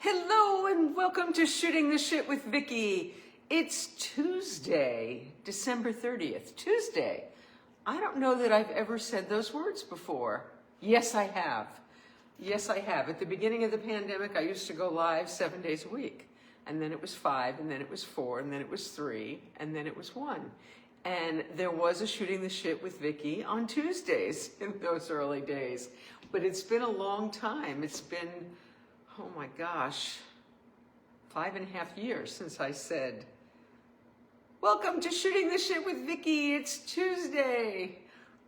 Hello and welcome to Shooting the Shit with Vicki. It's Tuesday, December 30th. Tuesday. I don't know that I've ever said those words before. Yes, I have. Yes, I have. At the beginning of the pandemic, I used to go live 7 days a week. And then it was 5, and then it was 4, and then it was 3, and then it was 1. And there was a Shooting the Shit with Vicki on Tuesdays in those early days. But it's been a long time. It's been, oh my gosh, 5.5 years since I said, welcome to Shooting the Shit with Vicki. It's Tuesday.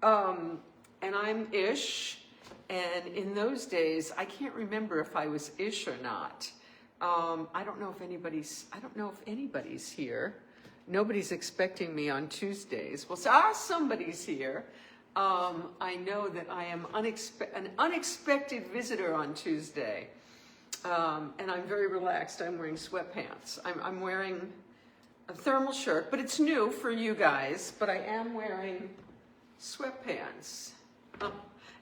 And I'm Ish. And in those days, I can't remember if I was Ish or not. I don't know if anybody's here. Nobody's expecting me on Tuesdays. Well, somebody's here. I know that I am an unexpected visitor on Tuesday. And I'm very relaxed. I'm wearing sweatpants. I'm wearing a thermal shirt, but it's new for you guys, but I am wearing sweatpants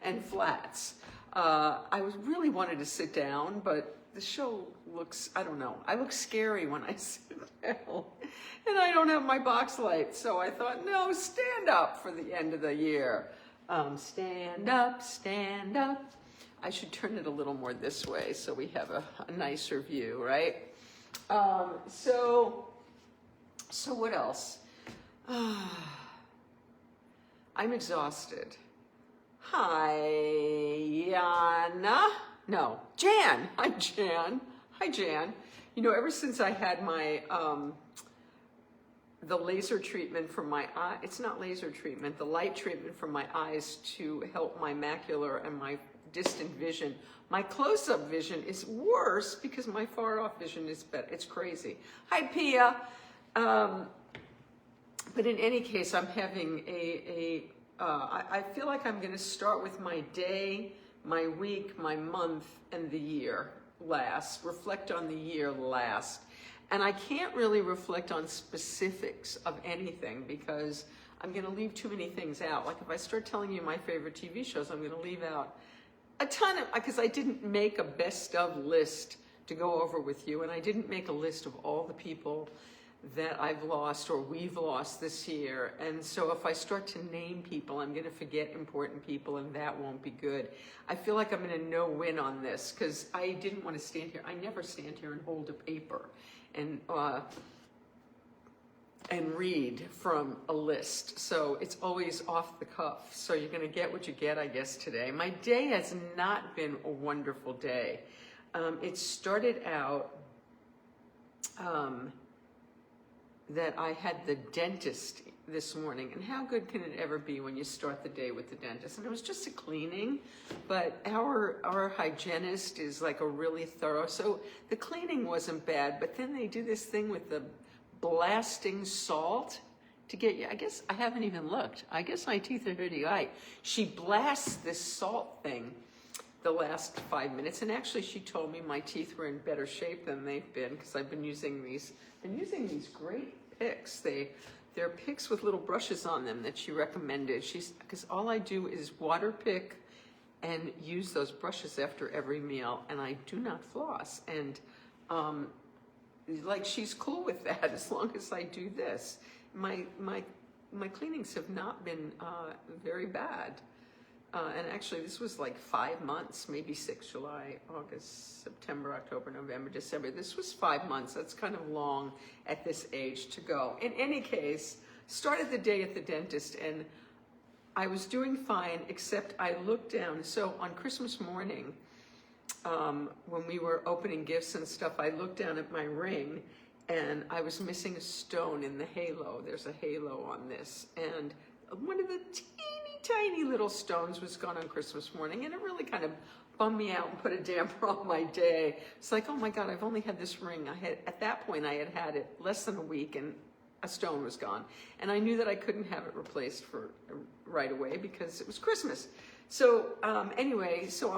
and flats. I really wanted to sit down, but the show looks, I don't know, I look scary when I sit down, and I don't have my box light, so I thought, no, stand up for the end of the year. Stand up, stand up. I should turn it a little more this way so we have a nicer view, right? So what else? I'm exhausted. Hi, Yana. No, Jan. Hi, Jan. Hi, Jan. You know, ever since I had my, the laser treatment for my eye, it's not laser treatment, the light treatment for my eyes to help my macular and my distant vision. My close-up vision is worse because my far-off vision is better. It's crazy. Hi, Pia. But in any case, I'm having I feel like I'm going to start with my day, my week, my month, and the year last. Reflect on the year last. And I can't really reflect on specifics of anything because I'm going to leave too many things out. Like if I start telling you my favorite TV shows, I'm going to leave out a ton of, because I didn't make a best of list to go over with you, and I didn't make a list of all the people that I've lost or we've lost this year. And so if I start to name people, I'm going to forget important people, and that won't be good. I feel like I'm going to no-win on this because I didn't want to stand here. I never stand here and hold a paper and read from a list. So it's always off the cuff. So you're going to get what you get, I guess, today. My day has not been a wonderful day. It started out that I had the dentist this morning. And how good can it ever be when you start the day with the dentist? And it was just a cleaning, but our hygienist is like a really thorough. So the cleaning wasn't bad, but then they do this thing with the blasting salt to get you. I guess I haven't even looked. I guess my teeth are pretty white. She blasts this salt thing the last 5 minutes, and actually she told me my teeth were in better shape than they've been because I've been using these great picks. They're picks with little brushes on them that she recommended. Because all I do is water pick and use those brushes after every meal, and I do not floss. And like she's cool with that as long as I do this. My cleanings have not been very bad. And actually, this was like 5 months, maybe 6, July, August, September, October, November, December. This was 5 months. That's kind of long at this age to go. In any case, started the day at the dentist, and I was doing fine, except I looked down. So on Christmas morning, when we were opening gifts and stuff, I looked down at my ring, and I was missing a stone in the halo. There's a halo on this, and one of the tiny little stones was gone on Christmas morning, and it really kind of bummed me out and put a damper on my day. It's like, oh my God, I've only had this ring. At that point, I had it less than a week, and a stone was gone. And I knew that I couldn't have it replaced right away because it was Christmas. So anyway, so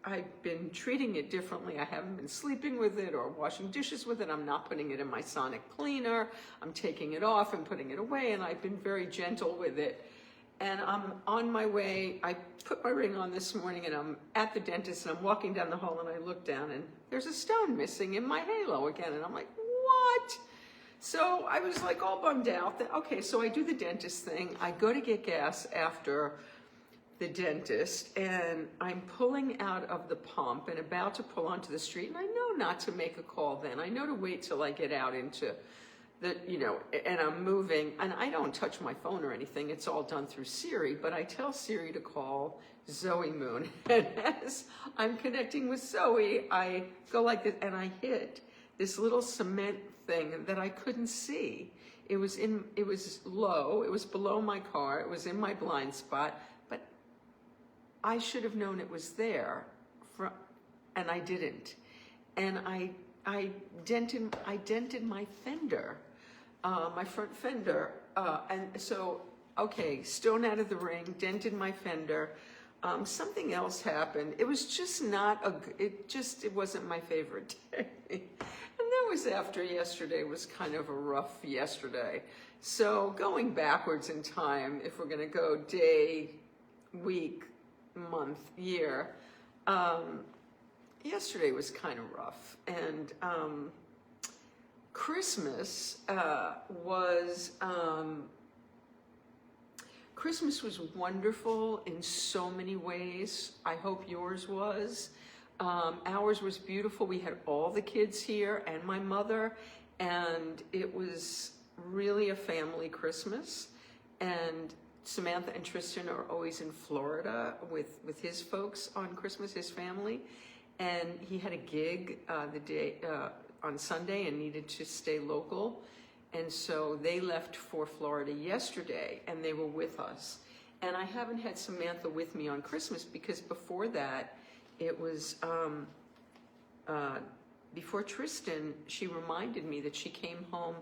I've been treating it differently. I haven't been sleeping with it or washing dishes with it. I'm not putting it in my sonic cleaner. I'm taking it off and putting it away, and I've been very gentle with it. and I'm on my way. I put my ring on this morning, and I'm at the dentist, and I'm walking down the hall, and I look down, and there's a stone missing in my halo again, and I'm like, what? So I was like all bummed out that, okay, so I do the dentist thing. I go to get gas after the dentist, and I'm pulling out of the pump and about to pull onto the street, and I know not to make a call then. I know to wait till I get out into the, and I'm moving, and I don't touch my phone or anything. It's all done through Siri, but I tell Siri to call Zoe Moon. And as I'm connecting with Zoe, I go like this, and I hit this little cement thing that I couldn't see. It was low, it was below my car, it was in my blind spot, but I should have known it was there, and I didn't. And I dented my fender, my front fender, and so, okay, stone out of the ring, dented my fender. Something else happened. It was just it wasn't my favorite day. And that was after yesterday was kind of a rough yesterday. So going backwards in time, if we're gonna go day, week, month, year, yesterday was kind of rough. And Christmas was wonderful in so many ways. I hope yours was. Ours was beautiful. We had all the kids here and my mother, and it was really a family Christmas. And Samantha and Tristan are always in Florida with his folks on Christmas, his family. And he had a gig on Sunday and needed to stay local. And so they left for Florida yesterday, and they were with us. And I haven't had Samantha with me on Christmas because before that, it was, before Tristan, she reminded me that she came home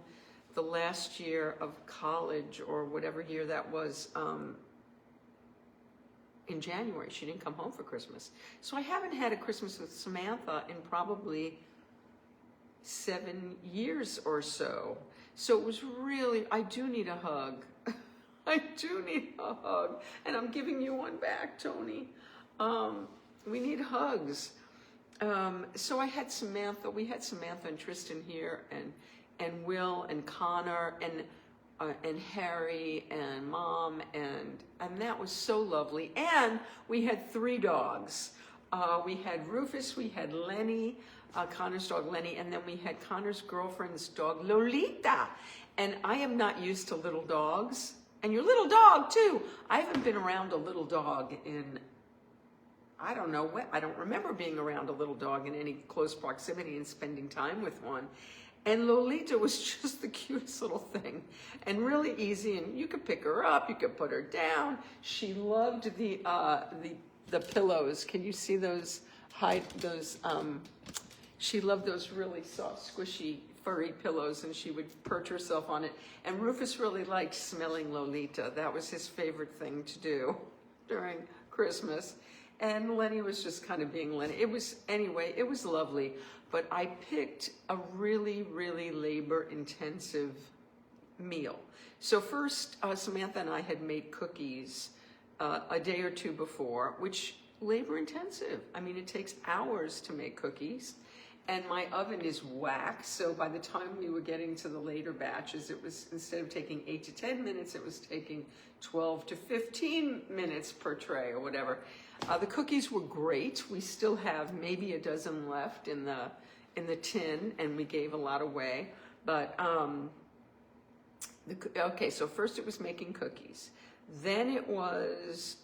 the last year of college or whatever year that was, in January. She didn't come home for Christmas. So I haven't had a Christmas with Samantha in probably 7 years or so. So it was really, I do need a hug. I do need a hug. And I'm giving you one back, Tony. We need hugs. So I had Samantha, we had Samantha and Tristan here, and Will and Connor and Harry and Mom, and that was so lovely. And we had 3 dogs. We had Rufus, we had Lenny, Connor's dog Lenny, and then we had Connor's girlfriend's dog Lolita. And I am not used to little dogs, and your little dog too. I haven't been around a little dog in, I don't know when. I don't remember being around a little dog in any close proximity and spending time with one. And Lolita was just the cutest little thing, and really easy. And you could pick her up, you could put her down. She loved the pillows. Can you see those? She loved those really soft, squishy, furry pillows, and she would perch herself on it. And Rufus really liked smelling Lolita. That was his favorite thing to do during Christmas. And Lenny was just kind of being Lenny. It was lovely. But I picked a really, really labor-intensive meal. So first, Samantha and I had made cookies a day or two before, which labor-intensive. I mean, it takes hours to make cookies. And my oven is wax, so by the time we were getting to the later batches, it was, instead of taking 8 to 10 minutes, it was taking 12 to 15 minutes per tray or whatever. The cookies were great. We still have maybe a dozen left in the tin, and we gave a lot away. But okay, so first it was making cookies. Then it was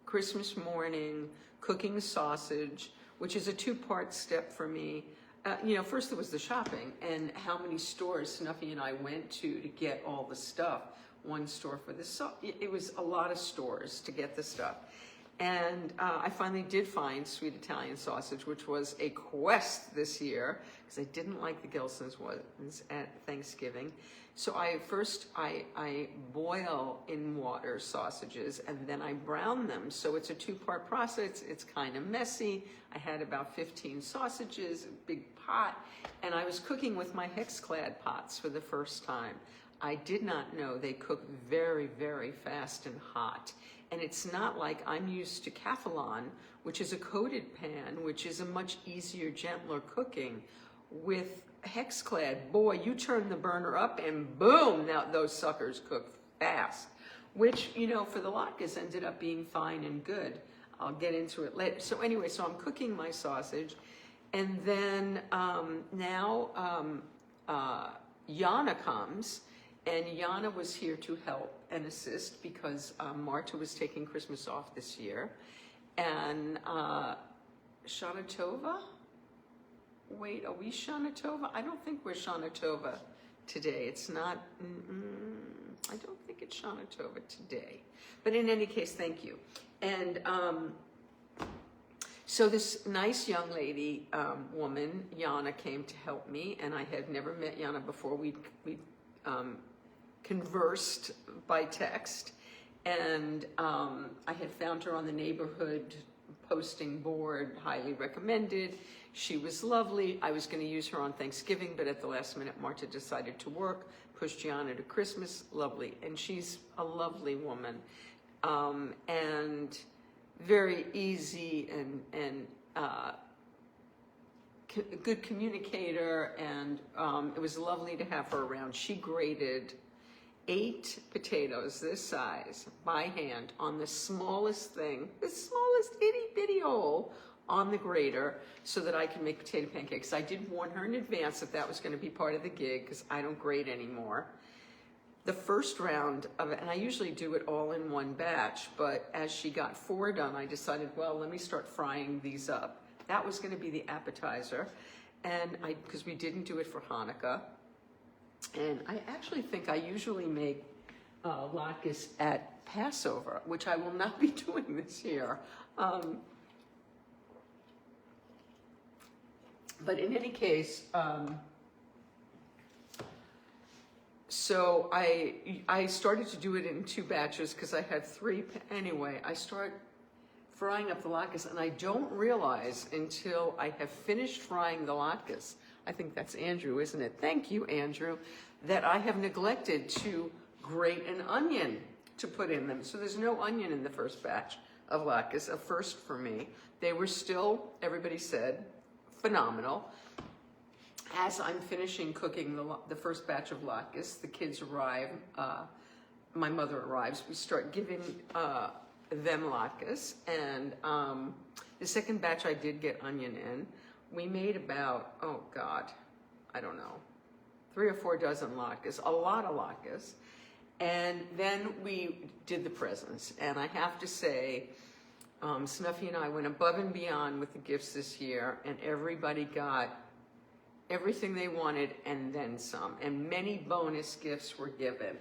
Christmas morning cooking sausage, which is a 2-part step for me. First there was the shopping and how many stores Snuffy and I went to get all the stuff. One store for this, it was a lot of stores to get the stuff. And I finally did find sweet Italian sausage, which was a quest this year, because I didn't like the Gelson's ones at Thanksgiving. So I boil in water sausages, and then I brown them. So it's a 2-part process. It's kind of messy. I had about 15 sausages, a big pot, and I was cooking with my hex-clad pots for the first time. I did not know they cook very, very fast and hot. And it's not like I'm used to Cathalon, which is a coated pan, which is a much easier, gentler cooking. With Hexclad, boy, you turn the burner up and boom, now those suckers cook fast. Which, you know, for the latkes ended up being fine and good. I'll get into it later. So anyway, so I'm cooking my sausage. And then Jana comes, and Jana was here to help and assist because Marta was taking Christmas off this year. And Shana Tova? Wait, are we Shana Tova? I don't think we're Shana Tova today. It's not, I don't think it's Shana Tova today. But in any case, thank you. And so this nice young lady, woman, Jana, came to help me, and I had never met Jana before. We conversed by text, and I had found her on the neighborhood posting board, highly recommended. She was lovely. I was going to use her on Thanksgiving, but at the last minute, Marta decided to work, pushed Jana to Christmas. Lovely, and she's a lovely woman, and very easy and good communicator, and it was lovely to have her around. She grated 8 potatoes this size by hand on the smallest thing, the smallest itty bitty hole on the grater, so that I can make potato pancakes. I did warn her in advance that that was going to be part of the gig because I don't grate anymore. The first round of it, and I usually do it all in one batch, but as she got 4 done, I decided, well, let me start frying these up. That was going to be the appetizer, and because we didn't do it for Hanukkah. And I actually think I usually make latkes at Passover, which I will not be doing this year. But in any case, so I started to do it in 2 batches because I had 3. Anyway, I start frying up the latkes, and I don't realize until I have finished frying the latkes, I think that's Andrew, isn't it? Thank you, Andrew, that I have neglected to grate an onion to put in them. So there's no onion in the first batch of latkes, a first for me. They were still, everybody said, phenomenal. As I'm finishing cooking the first batch of latkes, the kids arrive, my mother arrives, we start giving them latkes, and the second batch I did get onion in. We made about, oh God, I don't know, 3 or 4 dozen latkes, a lot of latkes. And then we did the presents. And I have to say, Snuffy and I went above and beyond with the gifts this year, and everybody got everything they wanted and then some. And many bonus gifts were given.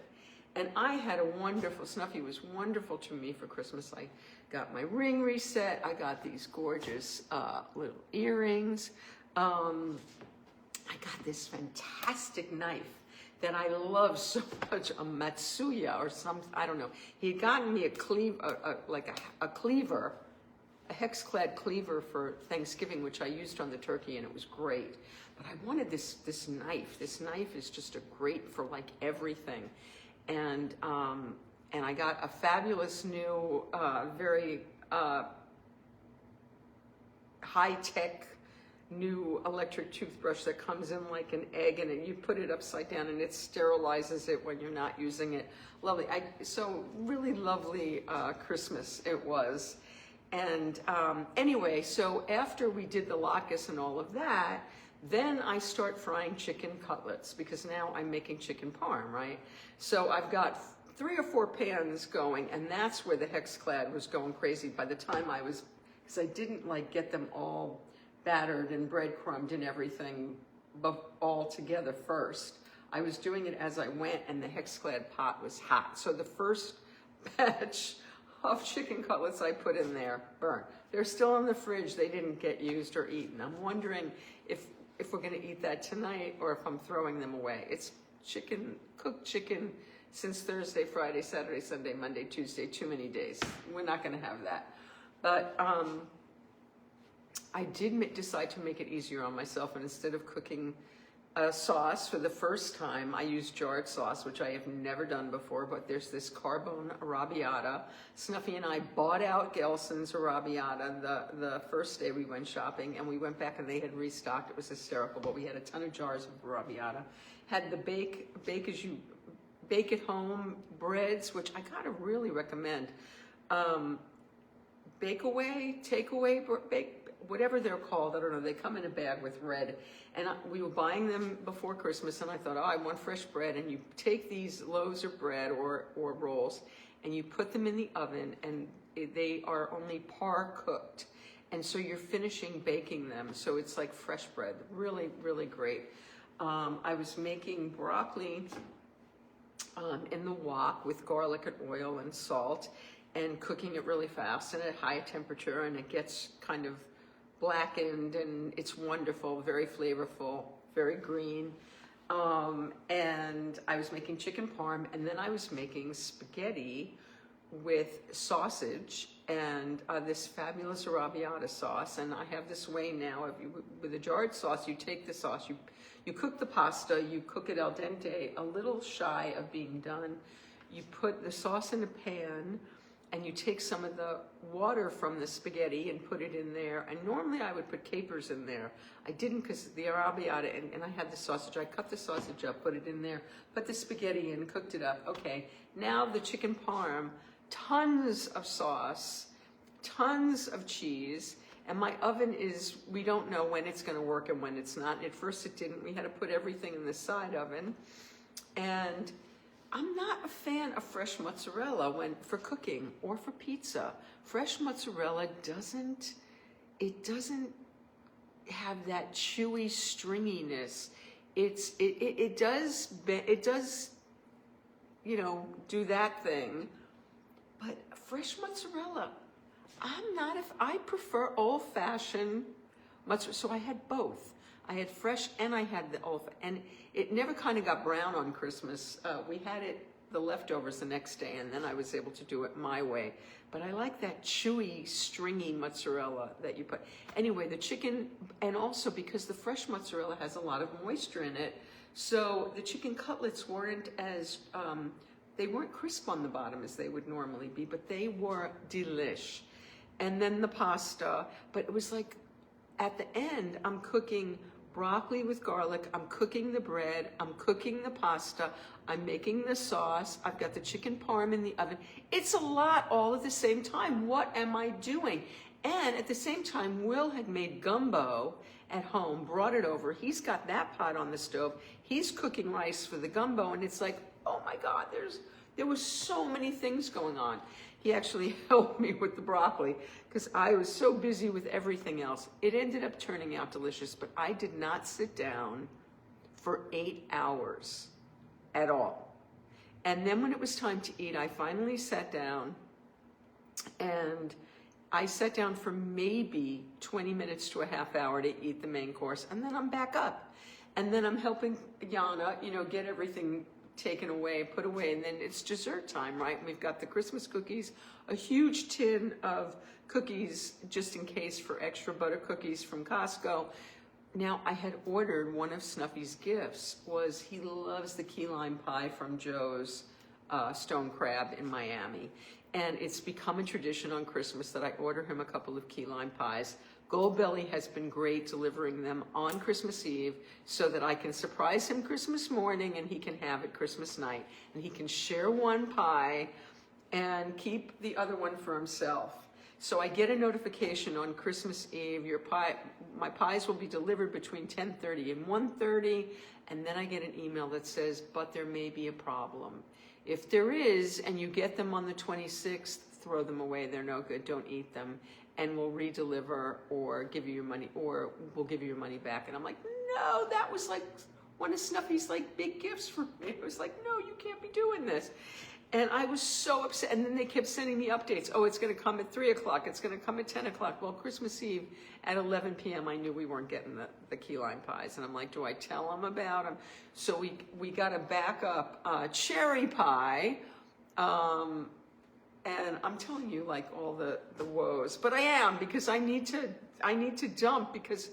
And I had a wonderful, Snuffy was wonderful to me for Christmas. I got my ring reset. I got these gorgeous little earrings. I got this fantastic knife that I love so much, a Matsuya or some, I don't know. He had gotten me a cleaver, a cleaver, a Hexclad cleaver for Thanksgiving, which I used on the turkey, and it was great. But I wanted this knife. This knife is just a great for like everything. And I got a fabulous new, very high-tech new electric toothbrush that comes in like an egg, and you put it upside down and it sterilizes it when you're not using it. Lovely. So really lovely Christmas it was. And anyway, so after we did the latkes and all of that, then I start frying chicken cutlets, because now I'm making chicken parm, right? So I've got 3 or 4 pans going, and that's where the Hexclad was going crazy by the time because I didn't like get them all battered and breadcrumbed and everything all together first. I was doing it as I went, and the Hexclad pot was hot. So the first batch of chicken cutlets I put in there burned. They're still in the fridge. They didn't get used or eaten. I'm wondering if we're going to eat that tonight or if I'm throwing them away. It's chicken, cooked chicken since Thursday, Friday, Saturday, Sunday, Monday, Tuesday, too many days. We're not going to have that. But I did decide to make it easier on myself, and instead of cooking a sauce for the first time. I used jarred sauce, which I have never done before, but there's this carbone arrabbiata. Snuffy and I bought out Gelson's arrabbiata the first day we went shopping, and we went back and they had restocked. It was hysterical, but we had a ton of jars of arrabbiata. Had the bake at home breads, which I gotta really recommend. Bake away, take away, bake, whatever they're called, I don't know, they come in a bag with red. And we were buying them before Christmas, and I thought, oh, I want fresh bread. And you take these loaves of bread or rolls, and you put them in the oven, and they are only par cooked. And so you're finishing baking them, so it's like fresh bread. Really, really great. I was making broccoli in the wok with garlic and oil and salt, and cooking it really fast and at high temperature, and it gets kind of blackened, and it's wonderful, very flavorful, very green. And I was making chicken parm, and then I was making spaghetti with sausage and this fabulous arrabbiata sauce. And I have this way now, with a jarred sauce, you take the sauce, you cook the pasta, you cook it al dente, a little shy of being done. You put the sauce in a pan, and you take some of the water from the spaghetti and put it in there. And normally I would put capers in there. I didn't, because the arrabbiata, and I had the sausage. I cut the sausage up, put it in there, put the spaghetti in, cooked it up. Okay, now the chicken parm, tons of sauce, tons of cheese, and my oven is, we don't know when it's gonna work and when it's not. At first it didn't. We had to put everything in the side oven. And I'm not a fan of fresh mozzarella for cooking or for pizza. Fresh mozzarella doesn't have that chewy stringiness. It does, do that thing. But fresh mozzarella, I prefer old-fashioned mozzarella. So I had both. I had fresh and I had the old, and it never kind of got brown on Christmas. We had the leftovers the next day, and then I was able to do it my way. But I like that chewy, stringy mozzarella that you put. Anyway, the chicken, and also because the fresh mozzarella has a lot of moisture in it, so the chicken cutlets weren't as, they weren't crisp on the bottom as they would normally be, but they were delish. And then the pasta, but it was like, at the end, I'm cooking broccoli with garlic, I'm cooking the bread, I'm cooking the pasta, I'm making the sauce, I've got the chicken parm in the oven. It's a lot all at the same time. What am I doing? And at the same time, Will had made gumbo at home, brought it over. He's got that pot on the stove. He's cooking rice for the gumbo, and it's like, oh my God, there was so many things going on. He actually helped me with the broccoli because I was so busy with everything else. It ended up turning out delicious, but I did not sit down for 8 hours at all. And then when it was time to eat, I finally sat down, and I sat down for maybe 20 minutes to a half hour to eat the main course, and then I'm back up. And then I'm helping Yana, get everything taken away, put away, and then it's dessert time, right? We've got the Christmas cookies, a huge tin of cookies just in case for extra butter cookies from Costco. Now, I had ordered one of Snuffy's gifts, he loves the key lime pie from Joe's Stone Crab in Miami. And it's become a tradition on Christmas that I order him a couple of key lime pies. Goldbelly has been great delivering them on Christmas Eve so that I can surprise him Christmas morning and he can have it Christmas night. And he can share one pie and keep the other one for himself. So I get a notification on Christmas Eve, my pies will be delivered between 10:30 and 1:30, and then I get an email that says, but there may be a problem. If there is, and you get them on the 26th, throw them away, they're no good, don't eat them, and we'll redeliver or give you your money, or we'll give you your money back. And I'm like, no, that was like one of Snuffy's big gifts for me. It was like, no, you can't be doing this. And I was so upset. And then they kept sending me updates. Oh, it's going to come at 3 o'clock. It's going to come at 10 o'clock. Well, Christmas Eve at 11 p.m., I knew we weren't getting the key lime pies. And I'm like, do I tell them about them? So we got a backup cherry pie. And I'm telling you, all the woes. But I am, because I need to dump, because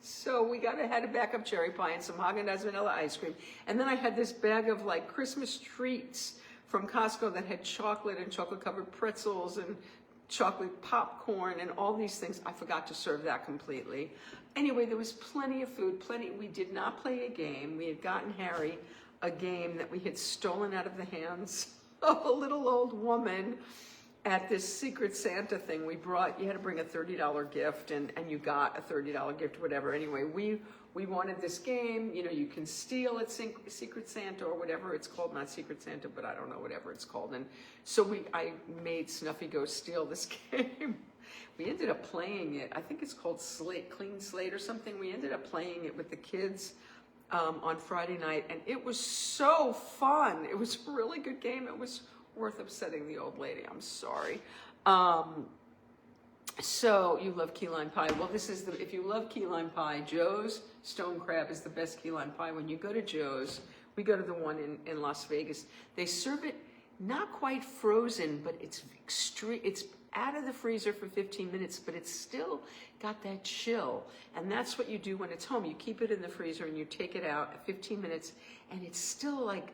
So we had a backup cherry pie and some Haagen-Dazs vanilla ice cream. And then I had this bag of like Christmas treats from Costco that had chocolate and chocolate covered pretzels and chocolate popcorn and all these things. I forgot to serve that completely. Anyway, there was plenty of food, plenty. We did not play a game. We had gotten Harry a game that we had stolen out of the hands of a little old woman at this Secret Santa thing. We brought, you had to bring a $30 gift and you got a $30 gift, whatever. Anyway, we wanted this game, you know, you can steal at Secret Santa or whatever it's called, not Secret Santa, but I don't know, whatever it's called. And so I made Snuffy go steal this game. We ended up playing it, I think it's called Clean Slate or something. We ended up playing it with the kids on Friday night, and it was so fun. It was a really good game. It was worth upsetting the old lady. I'm sorry. So you love key lime pie. Well, if you love key lime pie, Joe's Stone Crab is the best key lime pie. When you go to Joe's, we go to the one in Las Vegas, they serve it not quite frozen, but it's out of the freezer for 15 minutes, but it's still got that chill. And that's what you do when it's home. You keep it in the freezer and you take it out at 15 minutes, and it's still like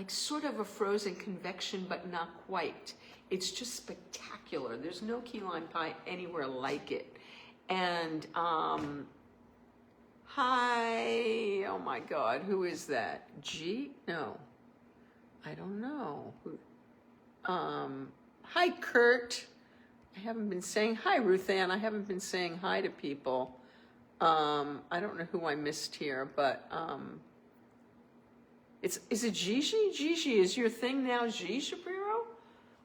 sort of a frozen convection, but not quite. It's just spectacular. There's no key lime pie anywhere like it. And hi, oh my God, who is that? G? No, I don't know. Hi, Kurt. I haven't been saying hi, Ruth Ann. I haven't been saying hi to people. I don't know who I missed here, but is it Gigi? Gigi, is your thing now G Shapiro?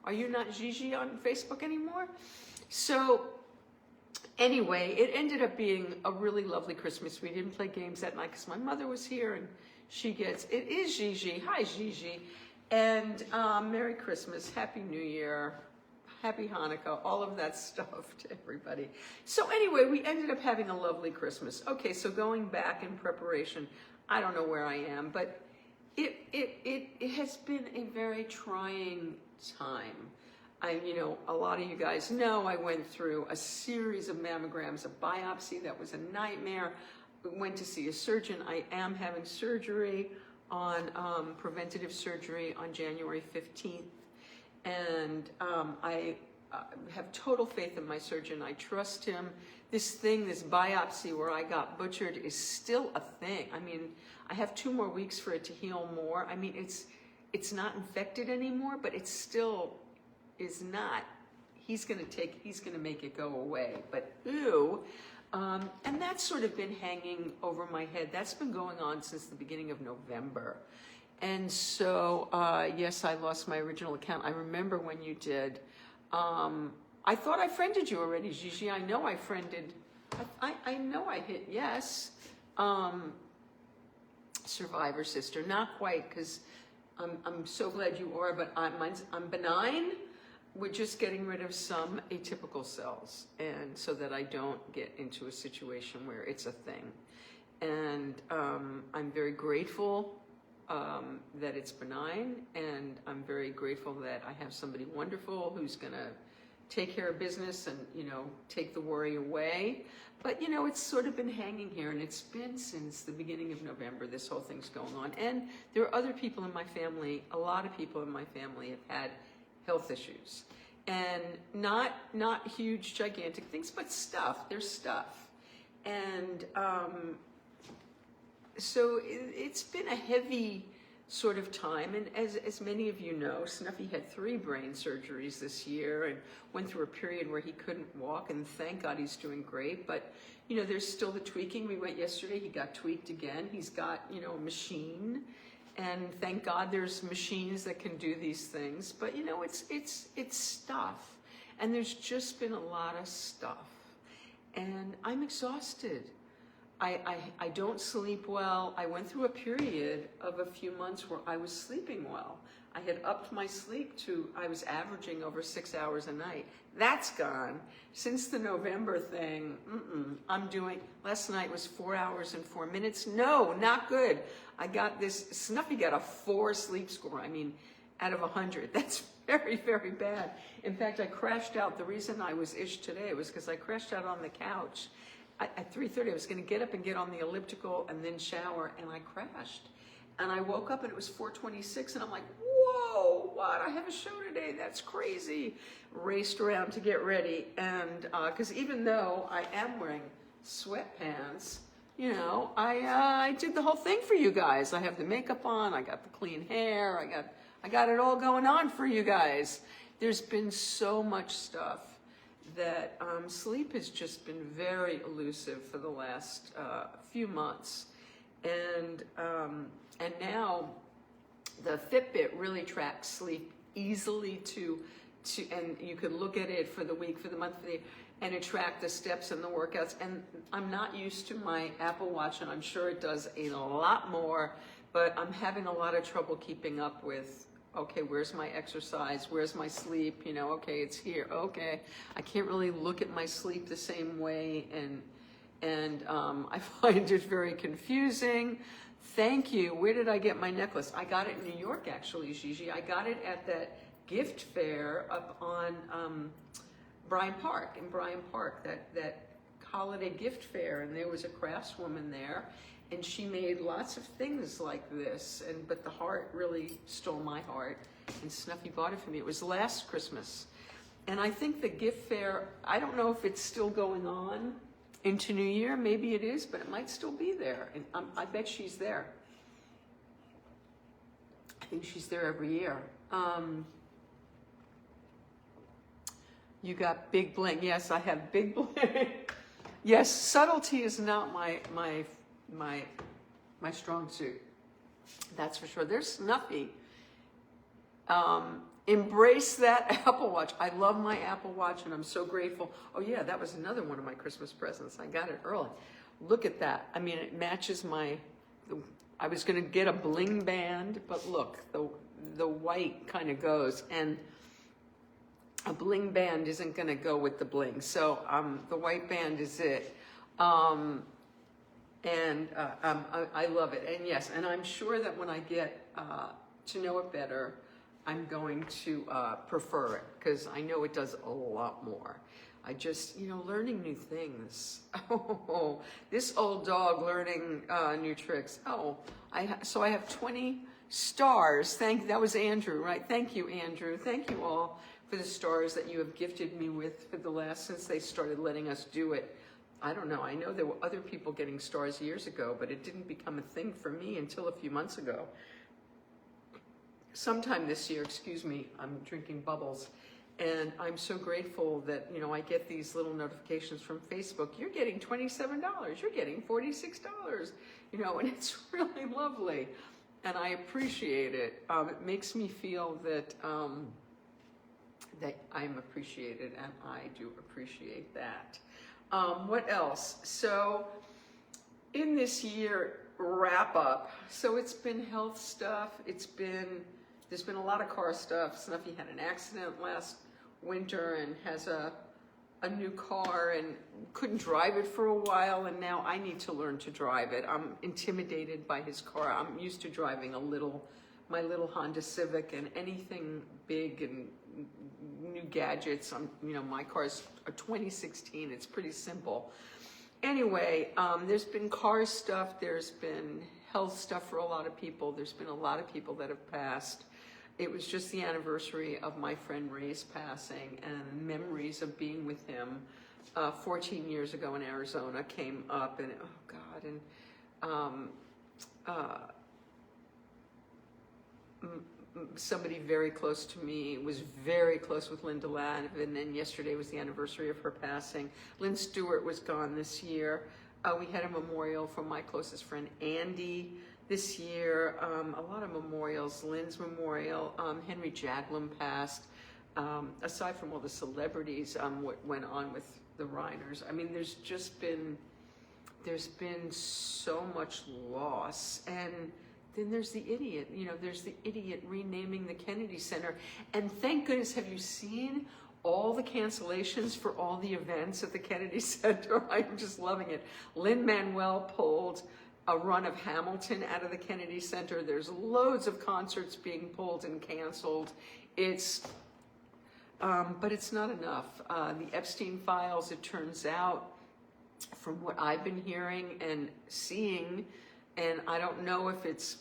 Are you not Gigi on Facebook anymore? So anyway, it ended up being a really lovely Christmas. We didn't play games that night because my mother was here, and it is Gigi. Hi, Gigi. And Merry Christmas, Happy New Year, Happy Hanukkah, all of that stuff to everybody. So anyway, we ended up having a lovely Christmas. Okay, so going back in preparation, I don't know where I am, but it has been a very trying time. A lot of you guys know I went through a series of mammograms, a biopsy that was a nightmare. We went to see a surgeon. I am having surgery on preventative surgery on January 15th. And I have total faith in my surgeon. I trust him. This biopsy where I got butchered is still a thing. I mean, I have 2 more weeks for it to heal more. I mean, it's not infected anymore, but it still is not. He's gonna make it go away. But ew. And that's sort of been hanging over my head. That's been going on since the beginning of November. And so, yes, I lost my original account. I remember when you did. I thought I friended you already, Gigi. I know I friended. I know I hit yes. Survivor sister, not quite, because I'm so glad you are, but I'm benign. We're just getting rid of some atypical cells, and so that I don't get into a situation where it's a thing. And I'm very grateful that it's benign, and I'm very grateful that I have somebody wonderful who's gonna take care of business and, take the worry away. But, it's sort of been hanging here, and it's been since the beginning of November, this whole thing's going on. And there are other people in my family, a lot of people in my family have had health issues. And not huge, gigantic things, but stuff. There's stuff. And so it's been a heavy sort of time. And as many of you know, Snuffy had 3 brain surgeries this year and went through a period where he couldn't walk. And thank God he's doing great. But, there's still the tweaking. We went yesterday. He got tweaked again. He's got, a machine. And thank God there's machines that can do these things. But, it's stuff. And there's just been a lot of stuff. And I'm exhausted. I don't sleep well. I went through a period of a few months where I was sleeping well. I had upped my sleep I was averaging over 6 hours a night. That's gone. Since the November thing, last night was 4 hours and 4 minutes. No, not good. I got Snuffy got a 4 sleep score. I mean, out of 100. That's very, very bad. In fact, I crashed out. The reason I was ish today was because I crashed out on the couch. at 3:30, I was going to get up and get on the elliptical and then shower, and I crashed. And I woke up and it was 4:26, and I'm like, whoa, what? I have a show today. That's crazy. Raced around to get ready. And because even though I am wearing sweatpants, you know, I did the whole thing for you guys. I have the makeup on. I got the clean hair. I got it all going on for you guys. There's been so much stuff that sleep has just been very elusive for the last few months. And now the Fitbit really tracks sleep easily and you can look at it for the week, for the month, and it track the steps and the workouts. And I'm not used to my Apple Watch, and I'm sure it does a lot more, but I'm having a lot of trouble keeping up with, okay, where's my exercise? Where's my sleep? You know, okay, it's here. Okay, I can't really look at my sleep the same way, and I find it very confusing. Thank you. Where did I get my necklace? I got it in New York, actually, Gigi. I got it at that gift fair up on in Bryant Park, that holiday gift fair, and there was a craftswoman there, and she made lots of things like this, but the heart really stole my heart, and Snuffy bought it for me. It was last Christmas. And I think the gift fair, I don't know if it's still going on into New Year, maybe it is, but it might still be there. And I bet she's there. I think she's there every year. You got big bling. Yes, I have big bling. Yes, subtlety is not my strong suit. That's for sure. There's Snuffy. Embrace that Apple Watch. I love my Apple Watch, and I'm so grateful. Oh yeah, that was another one of my Christmas presents. I got it early. Look at that. I mean, it matches I was going to get a bling band, but look, the white kind of goes, and a bling band isn't going to go with the bling. So the white band is it. I love it. And yes, and I'm sure that when I get to know it better, I'm going to prefer it, because I know it does a lot more. I just, learning new things. Oh, this old dog learning new tricks. Oh, so I have 20 stars. That was Andrew, right? Thank you, Andrew. Thank you all for the stars that you have gifted me with since they started letting us do it. I don't know. I know there were other people getting stars years ago, but it didn't become a thing for me until a few months ago. Sometime this year, excuse me, I'm drinking bubbles. And I'm so grateful that, I get these little notifications from Facebook. You're getting $27. You're getting $46. And it's really lovely. And I appreciate it. It makes me feel that I'm appreciated, and I do appreciate that. What else? So in this year wrap up, so it's been health stuff. There's been a lot of car stuff. Snuffy had an accident last winter and has a new car and couldn't drive it for a while, and now I need to learn to drive it. I'm intimidated by his car. I'm used to driving my little Honda Civic, and anything big and new gadgets. My car's a 2016. It's pretty simple. Anyway, there's been car stuff. There's been health stuff for a lot of people. There's been a lot of people that have passed. It was just the anniversary of my friend Ray's passing, and memories of being with him 14 years ago in Arizona came up, and oh God, and somebody very close to me was very close with Linda Lavin, and yesterday was the anniversary of her passing. Lynn Stewart was gone this year. We had a memorial from my closest friend Andy this year. A lot of memorials. Lynn's memorial. Henry Jaglom passed. Aside from all the celebrities, what went on with the Reiners. I mean, there's been so much loss. And then there's the idiot. There's the idiot renaming the Kennedy Center. And thank goodness, have you seen all the cancellations for all the events at the Kennedy Center? I'm just loving it. Lin-Manuel pulled a run of Hamilton out of the Kennedy Center. There's loads of concerts being pulled and canceled. But it's not enough. The Epstein files, it turns out, from what I've been hearing and seeing, and I don't know if it's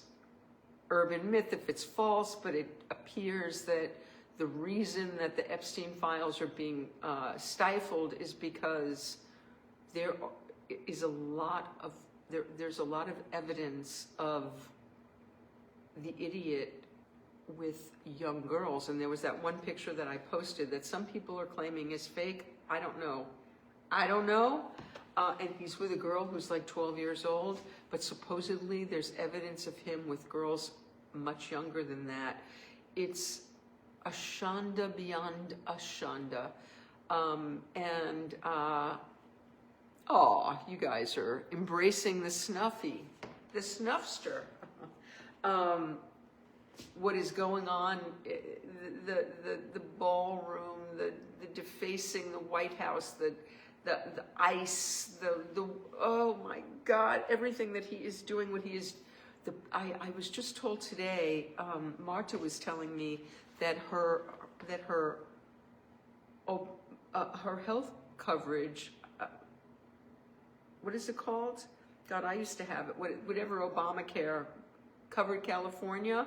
urban myth, if it's false, but it appears that the reason that the Epstein files are being stifled is because there is a lot of there's a lot of evidence of the idiot with young girls. And there was that one picture that I posted that some people are claiming is fake. I don't know. And he's with a girl who's like 12 years old, but supposedly there's evidence of him with girls much younger than that. It's a shanda beyond a shanda. You guys are embracing the snuffster. What is going on, the ballroom, the defacing the White House, the ICE, oh my God, everything that he is doing, I was just told today, Marta was telling me that her health coverage, what is it called? God, I used to have it. Whatever Obamacare covered California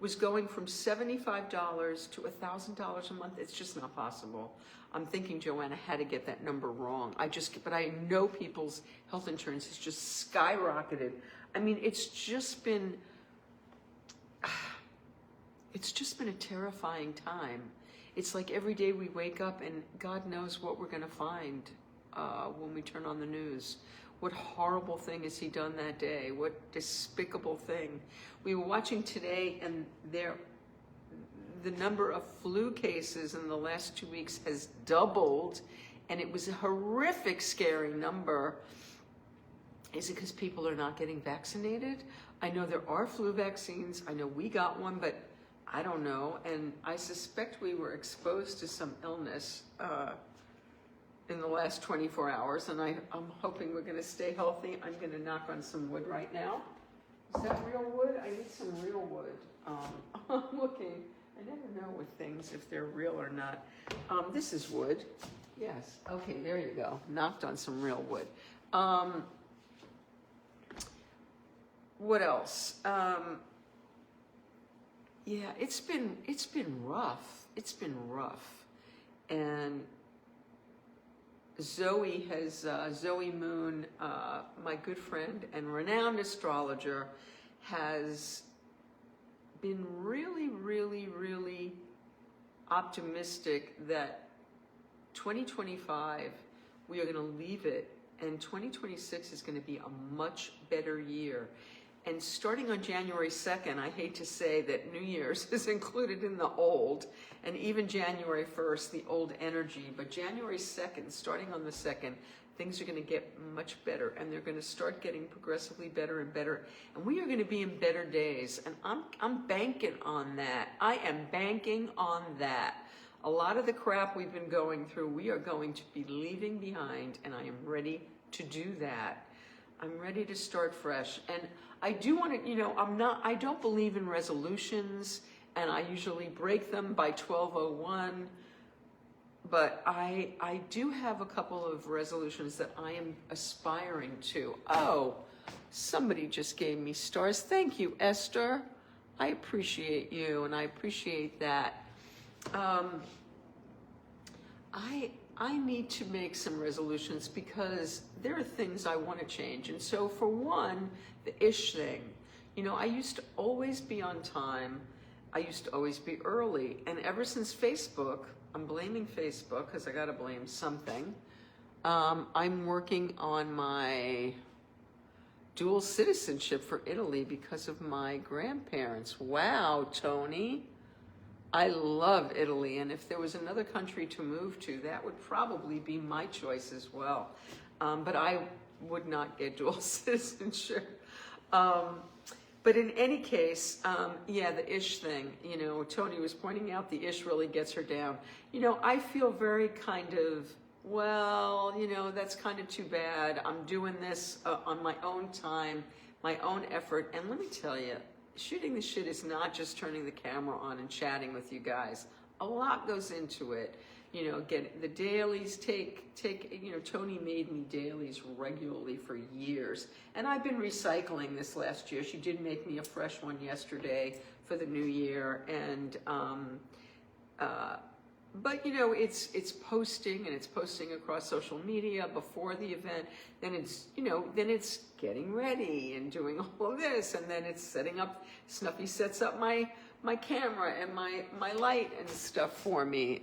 was going from $75 to $1,000 a month. It's just not possible. I'm thinking Joanna had to get that number wrong. But I know people's health insurance has just skyrocketed. I mean, it's just been a terrifying time. It's like every day we wake up and God knows what we're going to find when we turn on the news. What horrible thing has he done that day? What despicable thing? We were watching today, and the number of flu cases in the last 2 weeks has doubled, and it was a horrific, scary number. Is it because people are not getting vaccinated? I know there are flu vaccines. I know we got one, but I don't know. And I suspect we were exposed to some illness in the last 24 hours, and I'm hoping we're going to stay healthy. I'm going to knock on some wood right now. Is that real wood? I need some real wood. I'm looking. I never know with things if they're real or not. This is wood. Yes. Okay, there you go. Knocked on some real wood. What else? Yeah, it's been rough. It's been rough. And Zoe Moon, my good friend and renowned astrologer, has been really, really, really optimistic that 2025, we are going to leave it, and 2026 is going to be a much better year. And starting on January 2nd, I hate to say that New Year's is included in the old, and even January 1st, the old energy. But January 2nd, starting on the 2nd, things are going to get much better, and they're going to start getting progressively better and better. And we are going to be in better days, and I'm banking on that. I am banking on that. A lot of the crap we've been going through, we are going to be leaving behind, and I am ready to do that. I'm ready to start fresh. And I do want to, I don't believe in resolutions, and I usually break them by 12:01, but I do have a couple of resolutions that I am aspiring to. Oh, somebody just gave me stars. Thank you, Esther. I appreciate you, and I appreciate that. I need to make some resolutions because there are things I want to change. And so for one, the ish thing, I used to always be on time. I used to always be early. And ever since Facebook, I'm blaming Facebook because I got to blame something. I'm working on my dual citizenship for Italy because of my grandparents. Wow, Tony. I love Italy, and if there was another country to move to, that would probably be my choice as well. But I would not get dual citizenship. But in any case, the ish thing, Tony was pointing out the ish really gets her down. I feel very kind of, that's kind of too bad. I'm doing this on my own time, my own effort, and let me tell you, shooting the shit is not just turning the camera on and chatting with you guys. A lot goes into it. get the dailies, Tony made me dailies regularly for years. And I've been recycling this last year. She did make me a fresh one yesterday for the new year. And, but it's posting, and it's posting across social media before the event. Then it's getting ready and doing all of this. And then it's setting up, Snuffy sets up my camera and my light and stuff for me.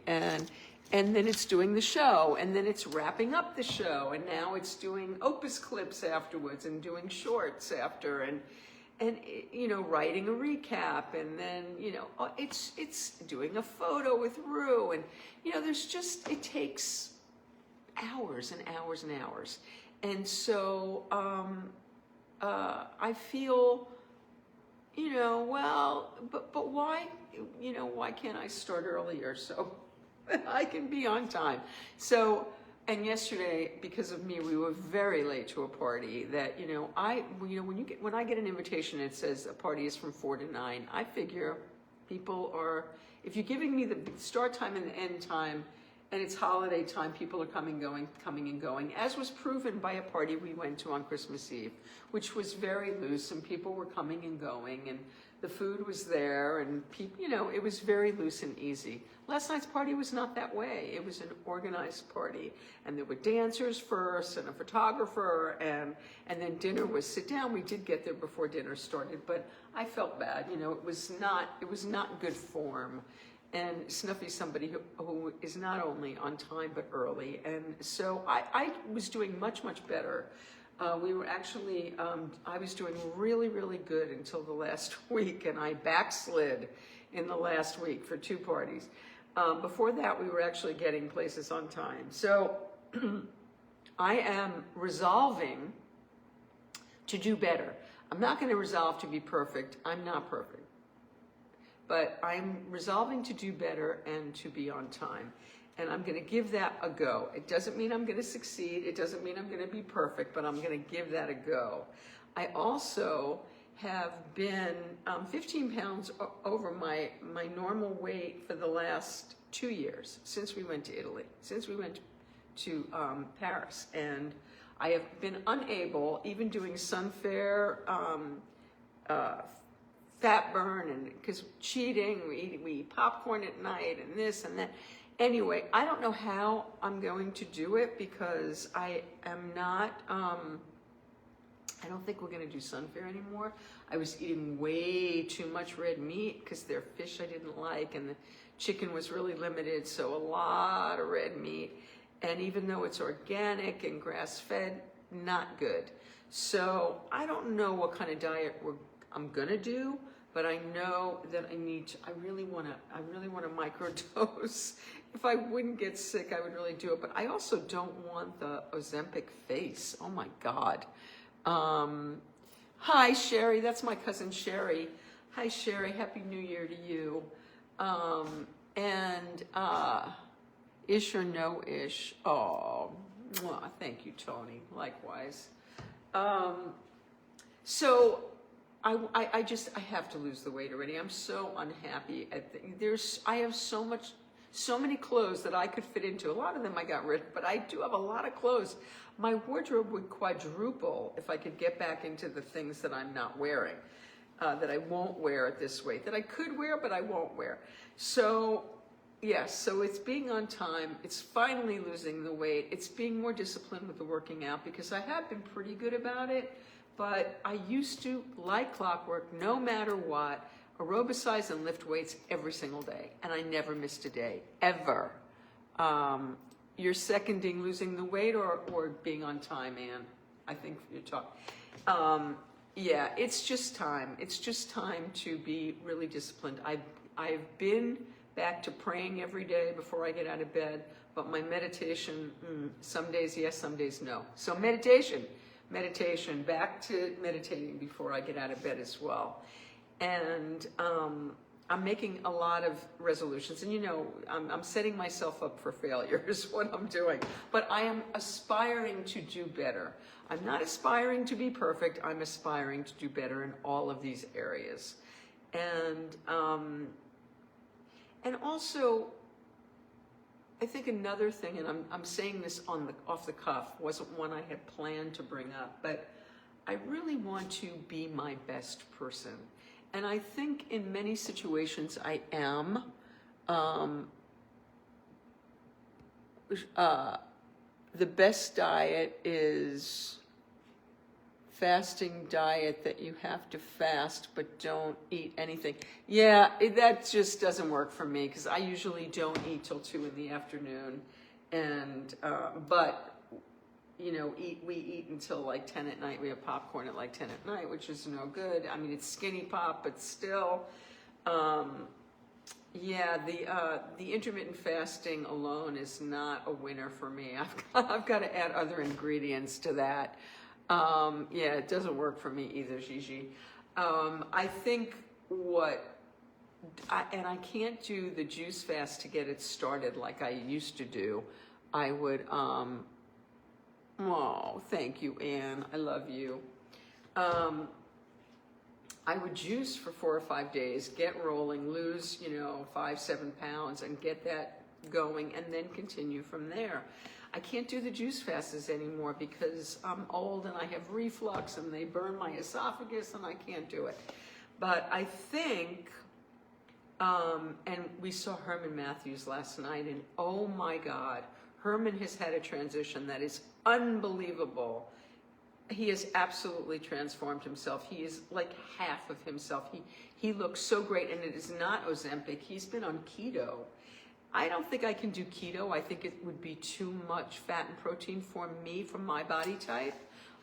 And then it's doing the show, and then it's wrapping up the show, and now it's doing Opus clips afterwards, and doing shorts after, and writing a recap, and then it's doing a photo with Rue, and it takes hours and hours and hours, and so I feel but why why can't I start earlier so I can be on time? So, and yesterday, because of me, we were very late to a party that, when I get an invitation and it says a party is from 4 to 9, I figure people are, if you're giving me the start time and the end time, and it's holiday time, people are coming and going, as was proven by a party we went to on Christmas Eve, which was very loose, and people were coming and going, and the food was there, and it was very loose and easy. Last night's party was not that way. It was an organized party, and there were dancers first, and a photographer, and then dinner was sit down. We did get there before dinner started, but I felt bad. It was not good form. And Snuffy's somebody who is not only on time but early, and so I was doing much better. We were actually, I was doing really, really good until the last week, and I backslid in the last week for 2 parties. Before that, we were actually getting places on time. So I am resolving to do better. I'm not going to resolve to be perfect. I'm not perfect. But I'm resolving to do better and to be on time. And I'm going to give that a go. It doesn't mean I'm going to succeed. It doesn't mean I'm going to be perfect, but I'm going to give that a go. I also have been 15 pounds over my normal weight for the last 2 years, since we went to Italy, since we went to Paris. And I have been unable, even doing Sunfair, fat burn, and because cheating, we eat popcorn at night and this and that. Anyway, I don't know how I'm going to do it, because I am not, I don't think we're going to do Sunfair anymore. I was eating way too much red meat because their fish I didn't like, and the chicken was really limited, so a lot of red meat. And even though it's organic and grass-fed, not good. So I don't know what kind of diet I'm going to do, but I know that I really want to microdose. If I wouldn't get sick, I would really do it. But I also don't want the Ozempic face. Oh my God. Hi, Sherry. That's my cousin Sherry. Hi, Sherry. Happy New Year to you. Ish or no ish. Oh, mwah, thank you, Tony. Likewise. So I have to lose the weight already. I'm so unhappy. I have so many clothes that I could fit into. A lot of them I got rid of, but I do have a lot of clothes. My wardrobe would quadruple if I could get back into the things that I'm not wearing, that I won't wear at this weight, that I could wear, but I won't wear. So, yes, so it's being on time. It's finally losing the weight. It's being more disciplined with the working out, because I have been pretty good about it. But I used to, like clockwork, no matter what, aerobicize and lift weights every single day. And I never missed a day, ever. You're seconding losing the weight or being on time, Ann? I think you're talking. Yeah, it's just time. It's just time to be really disciplined. I've been back to praying every day before I get out of bed, but my meditation, some days yes, some days no. So meditation, back to meditating before I get out of bed as well. And I'm making a lot of resolutions, and I'm setting myself up for failure is what I'm doing. But I am aspiring to do better. I'm not aspiring to be perfect. I'm aspiring to do better in all of these areas. And also, I think another thing, and I'm saying this off the cuff, wasn't one I had planned to bring up, but I really want to be my best person. And I think in many situations I am. The best diet is fasting diet that you have to fast but don't eat anything. Yeah, that just doesn't work for me because I usually don't eat till 2 in the afternoon, and but you know, we eat until like 10 at night. We have popcorn at like 10 at night, which is no good. I mean, it's skinny pop, but still. Yeah, the intermittent fasting alone is not a winner for me. I've got to add other ingredients to that. Yeah, it doesn't work for me either, Gigi. I think and I can't do the juice fast to get it started like I used to do. I would, oh, thank you, Anne. I love you. I would juice for 4 or 5 days, get rolling, lose, 5-7 pounds, and get that going, and then continue from there. I can't do the juice fasts anymore because I'm old and I have reflux and they burn my esophagus and I can't do it. But I think, and we saw Herman Matthews last night, and oh my God, Herman has had a transition that is unbelievable. He has absolutely transformed himself. He is like half of himself. He looks so great, and it is not Ozempic. He's been on keto. I don't think I can do keto. I think it would be too much fat and protein for me, for my body type.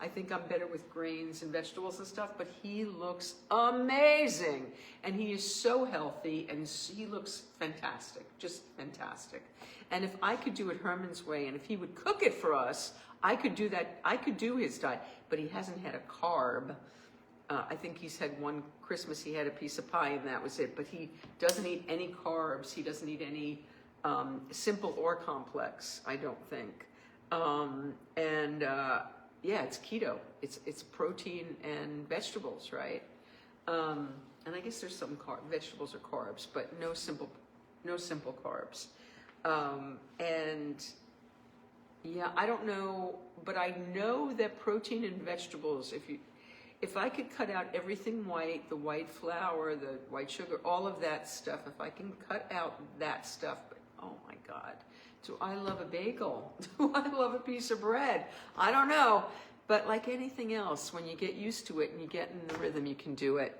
I think I'm better with grains and vegetables and stuff, but he looks amazing. And he is so healthy, and he looks fantastic, just fantastic. And if I could do it Herman's way, and if he would cook it for us, I could do that. I could do his diet, but he hasn't had a carb. I think he's had one Christmas, he had a piece of pie and that was it, but he doesn't eat any carbs. He doesn't eat any simple or complex, I don't think. Yeah, it's keto. It's protein and vegetables, right? And I guess there's some vegetables or carbs, but no simple carbs. And yeah, I don't know, but I know that protein and vegetables, if I could cut out everything white, the white flour, the white sugar, all of that stuff, if I can cut out that stuff, but oh my God, do I love a bagel? Do I love a piece of bread? I don't know. But like anything else, when you get used to it and you get in the rhythm, you can do it.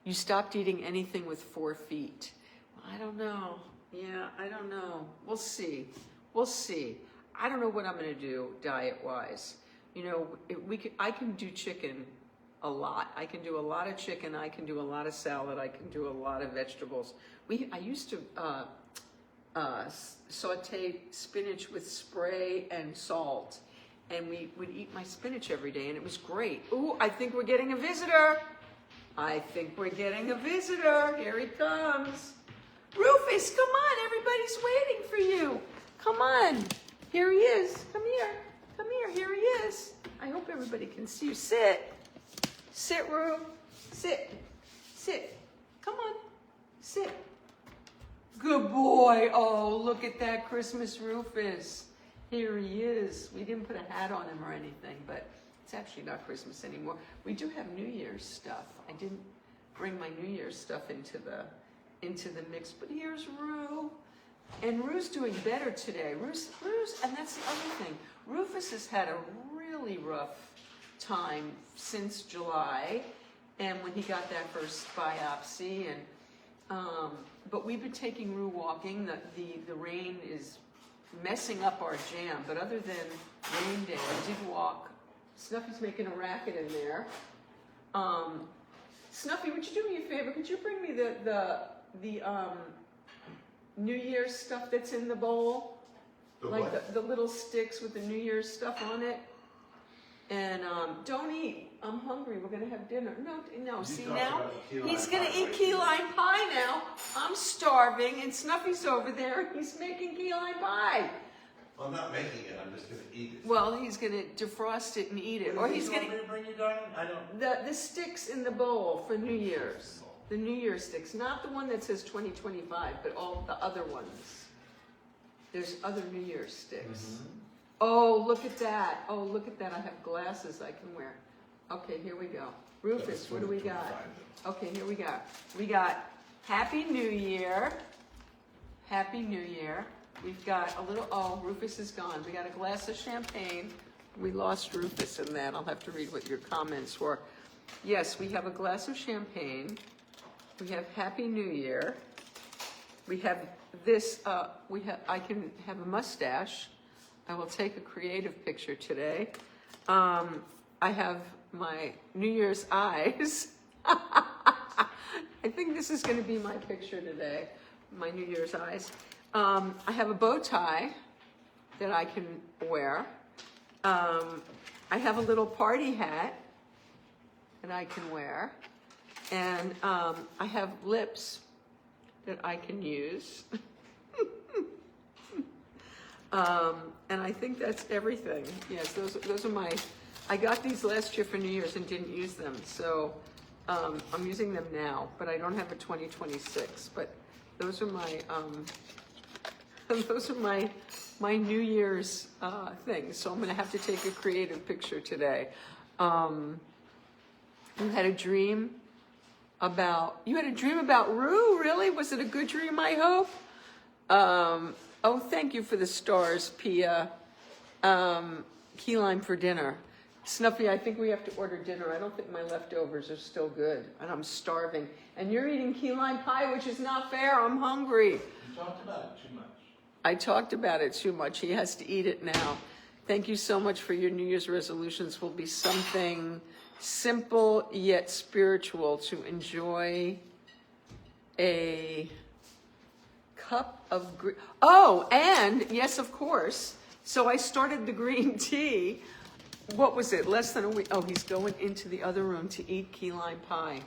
You stopped eating anything with 4 feet. I don't know. Yeah, I don't know. We'll see. We'll see. I don't know what I'm going to do diet-wise. I can do chicken a lot. I can do a lot of chicken. I can do a lot of salad. I can do a lot of vegetables. I used to saute spinach with spray and salt, and we would eat my spinach every day, and it was great. Ooh, I think we're getting a visitor. Here he comes. Rufus, come on, everybody's waiting for you. Come on, here he is. Come here, here he is. I hope everybody can see you. Sit, Roo, sit, come on, sit. Good boy. Oh, look at that Christmas Rufus. Here he is. We didn't put a hat on him or anything, but it's actually not Christmas anymore. We do have New Year's stuff. I didn't bring my New Year's stuff into the mix, but here's Roo. And Roo's doing better today. Roo's, and that's the other thing. Rufus has had a really rough time since July, and when he got that first biopsy, but we've been taking Roo walking. The rain is messing up our jam, but other than rain day, I did walk. Snuffy's making a racket in there. Snuffy, would you do me a favor? Could you bring me the New Year's stuff that's in the bowl? The little sticks with the New Year's stuff on it. And don't eat. I'm hungry. We're going to have dinner. No. See now? He's going to eat key lime pie now. I'm starving, and Snuffy's over there. He's making key lime pie. Well, I'm not making it. I'm just going to eat it. Well, he's going to defrost it and eat it. Or he's going to bring you, darling? I don't. the sticks in the bowl for New Year's. The New Year sticks, not the one that says 2025, but all the other ones. There's other New Year sticks. Mm-hmm. Oh, look at that. Oh, look at that. I have glasses I can wear. Okay, here we go. Rufus, what do we got? Okay, here we go. We got Happy New Year. Happy New Year. We've got a little, oh, Rufus is gone. We got a glass of champagne. We lost Rufus in that. I'll have to read what your comments were. Yes, we have a glass of champagne. We have Happy New Year. We have this, I can have a mustache. I will take a creative picture today. I have my New Year's eyes. I think this is going to be my picture today, my New Year's eyes. I have a bow tie that I can wear. I have a little party hat that I can wear. And I have lips that I can use. And I think that's everything. Yes, those are my, I got these last year for New Year's and didn't use them. So I'm using them now, but I don't have a 2026. But those are my, those are my New Year's things. So I'm gonna have to take a creative picture today. You had a dream about Rue, really? Was it a good dream, I hope? Oh, thank you for the stars, Pia. Key lime for dinner. Snuffy, I think we have to order dinner. I don't think my leftovers are still good, and I'm starving. And you're eating key lime pie, which is not fair. I'm hungry. You talked about it too much. I talked about it too much. He has to eat it now. Thank you so much for your New Year's resolutions. Will be something simple yet spiritual to enjoy a cup of green. Oh, and yes, of course. So I started the green tea. What was it? Less than a week. Oh, he's going into the other room to eat key lime pie.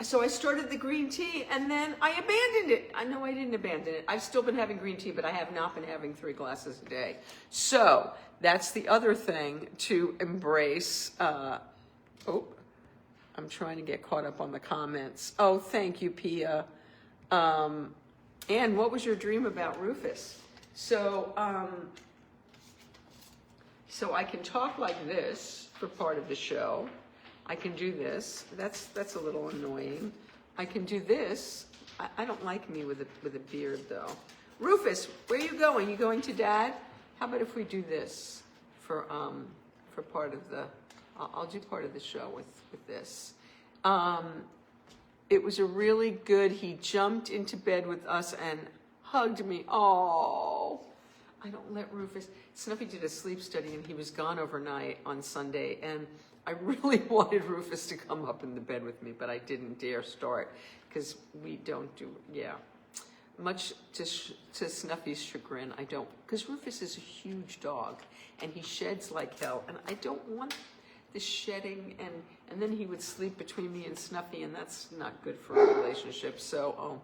So I started the green tea and then I abandoned it. I know I didn't abandon it. I've still been having green tea, but I have not been having 3 glasses a day. So that's the other thing to embrace. Oh, I'm trying to get caught up on the comments. Oh, thank you, Pia. Anne, what was your dream about Rufus? So I can talk like this for part of the show. I can do this. That's a little annoying. I can do this. I don't like me with a beard though. Rufus, where are you going? You going to Dad? How about if we do this for part of the? I'll do part of the show with this. It was a really good. He jumped into bed with us and hugged me. Oh, I don't let Rufus. Snuffy did a sleep study and he was gone overnight on Sunday, and I really wanted Rufus to come up in the bed with me, but I didn't dare start because we don't do, much to Snuffy's chagrin, I don't, because Rufus is a huge dog and he sheds like hell, and I don't want the shedding, and then he would sleep between me and Snuffy, and that's not good for a relationship, so,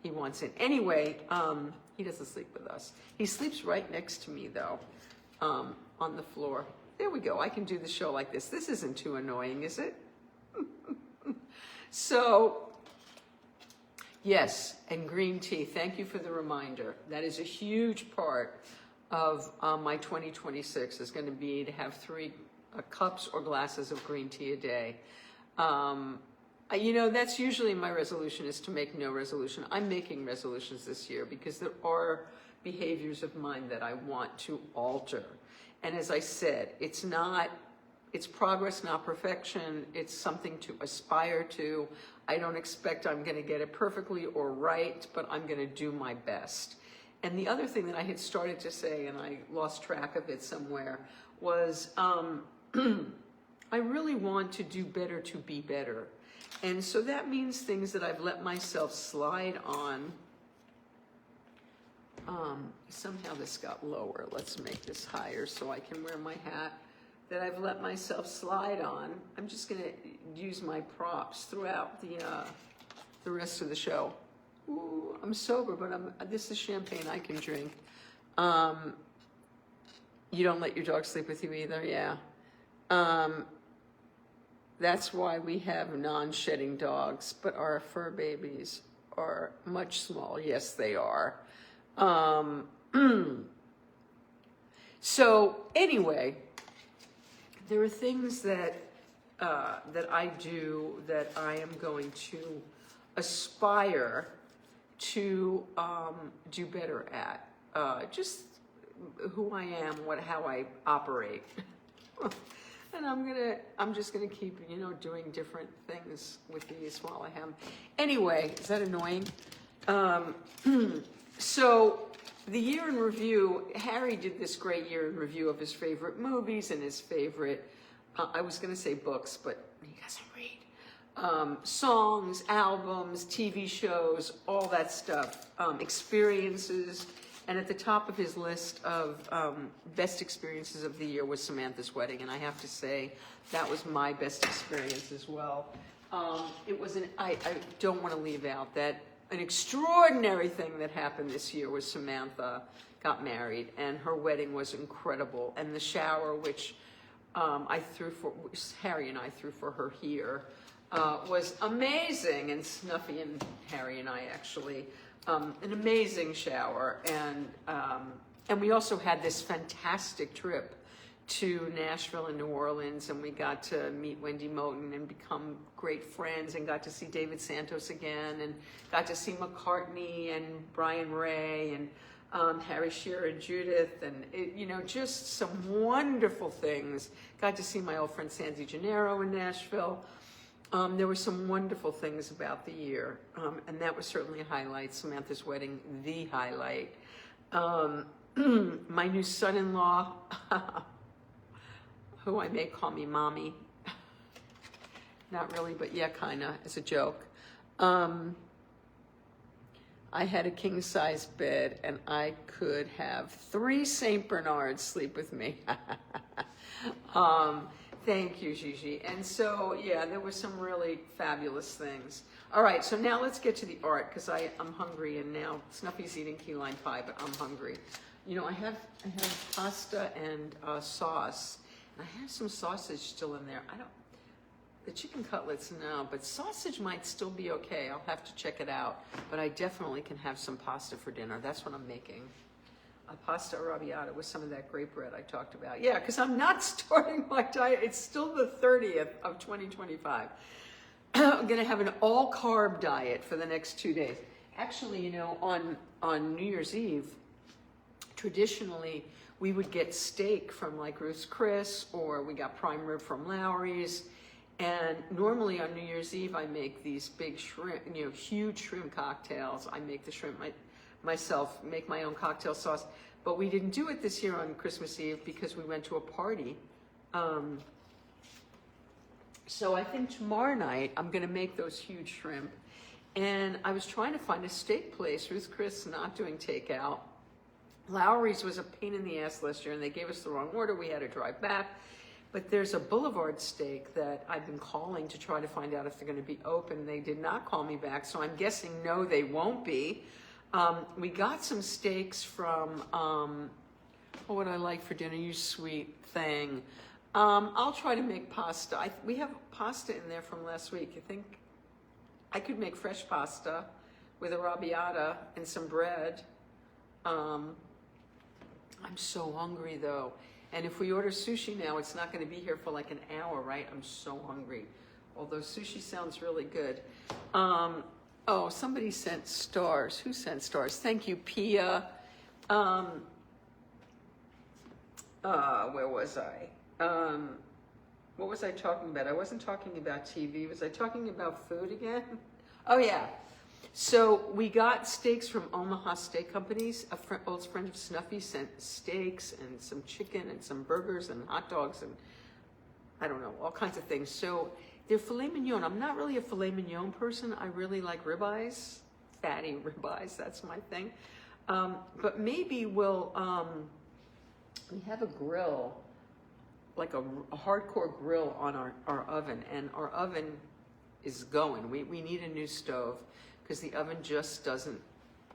he wants it. Anyway, he doesn't sleep with us. He sleeps right next to me, though, on the floor. There we go. I can do the show like this. This isn't too annoying, is it? So, yes, and green tea. Thank you for the reminder. That is a huge part of my 2026 is going to be to have 3 cups or glasses of green tea a day. That's usually my resolution, is to make no resolution. I'm making resolutions this year because there are behaviors of mine that I want to alter. And as I said, it's progress, not perfection. It's something to aspire to. I don't expect I'm going to get it perfectly or right, but I'm going to do my best. And the other thing that I had started to say, and I lost track of it somewhere, was I really want to do better to be better. And so that means things that I've let myself slide on. Somehow this got lower. Let's make this higher so I can wear my hat that I've let myself slide on. I'm just going to use my props throughout the rest of the show. Ooh, I'm sober, but this is champagne I can drink. You don't let your dog sleep with you either, yeah. That's why we have non-shedding dogs, but our fur babies are much smaller. Yes, they are. Um, so anyway, there are things that I do that I am going to aspire to do better at. Just who I am, how I operate. And I'm just gonna keep, doing different things with these while I have. Anyway, is that annoying? So the year in review, Harry did this great year in review of his favorite movies and his favorite, I was gonna say books, but he doesn't read. Songs, albums, TV shows, all that stuff, experiences. And at the top of his list of best experiences of the year was Samantha's wedding. And I have to say, that was my best experience as well. It was I don't want to leave out that an extraordinary thing that happened this year was Samantha got married, and her wedding was incredible. And the shower, which Harry and I threw for her here, was amazing. And Snuffy and Harry and I actually, an amazing shower. And we also had this fantastic trip to Nashville and New Orleans, and we got to meet Wendy Moten and become great friends, and got to see David Santos again, and got to see McCartney and Brian Ray and Harry Shearer and Judith, and just some wonderful things. Got to see my old friend Sandy Gennaro in Nashville. There were some wonderful things about the year, and that was certainly a highlight. Samantha's wedding, the highlight. My new son-in-law, who I may call me mommy. Not really, but yeah, kinda, as a joke. I had a king-size bed, and I could have 3 St. Bernards sleep with me. Thank you, Gigi. And so, yeah, there were some really fabulous things. All right, so now let's get to the art, because I'm hungry, and now Snuffy's eating key lime pie, but I'm hungry. I have pasta and sauce. And I have some sausage still in there. The chicken cutlets, no, but sausage might still be okay. I'll have to check it out. But I definitely can have some pasta for dinner. That's what I'm making. A pasta arrabbiata with some of that grape bread I talked about. Yeah, because I'm not starting my diet. It's still the 30th of 2025. I'm going to have an all-carb diet for the next 2 days. Actually, on New Year's Eve, traditionally, we would get steak from like Ruth's Chris, or we got prime rib from Lowry's. And normally on New Year's Eve, I make these big shrimp, huge shrimp cocktails. I make the shrimp myself, make my own cocktail sauce. But we didn't do it this year on Christmas Eve because we went to a party. So I think tomorrow night, I'm gonna make those huge shrimp. And I was trying to find a steak place. Ruth's Chris not doing takeout. Lowry's was a pain in the ass last year, and they gave us the wrong order. We had to drive back. But there's a Boulevard Steak that I've been calling to try to find out if they're going to be open. They did not call me back, so I'm guessing no, they won't be. We got some steaks from, what would I like for dinner? You sweet thing. I'll try to make pasta. We have pasta in there from last week. I think I could make fresh pasta with arrabbiata and some bread. I'm so hungry though. And if we order sushi now, it's not going to be here for like an hour, right? I'm so hungry. Although sushi sounds really good. Oh, somebody sent stars. Who sent stars? Thank you, Pia. Where was I? What was I talking about? I wasn't talking about TV. Was I talking about food again? Oh, yeah. So we got steaks from Omaha Steak Companies. Old friend of Snuffy sent steaks and some chicken and some burgers and hot dogs and I don't know, all kinds of things. So they're filet mignon. I'm not really a filet mignon person. I really like ribeyes, fatty ribeyes. That's my thing. But maybe we'll, we have a grill, like a hardcore grill on our oven, and our oven is going. We need a new stove, because the oven just doesn't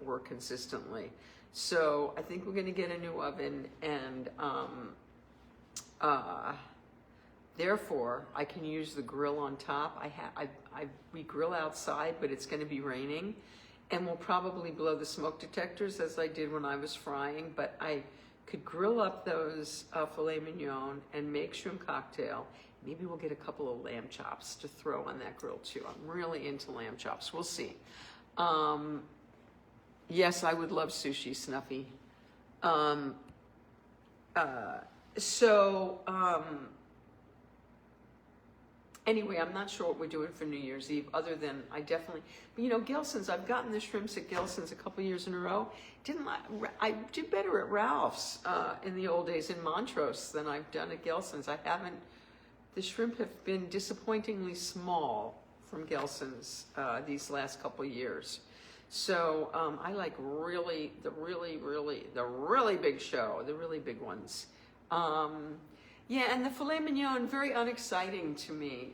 work consistently. So I think we're gonna get a new oven, and Therefore, I can use the grill on top. We grill outside, but it's going to be raining, and we'll probably blow the smoke detectors as I did when I was frying. But I could grill up those filet mignon and make shrimp cocktail. Maybe we'll get a couple of lamb chops to throw on that grill too. I'm really into lamb chops. We'll see. Yes, I would love sushi, Snuffy. Anyway, I'm not sure what we're doing for New Year's Eve, other than I definitely, but Gelson's, I've gotten the shrimps at Gelson's a couple years in a row. I did better at Ralph's in the old days in Montrose than I've done at Gelson's. The shrimp have been disappointingly small from Gelson's these last couple years. So I like the really big show, the really big ones. Yeah, and the filet mignon, very unexciting to me.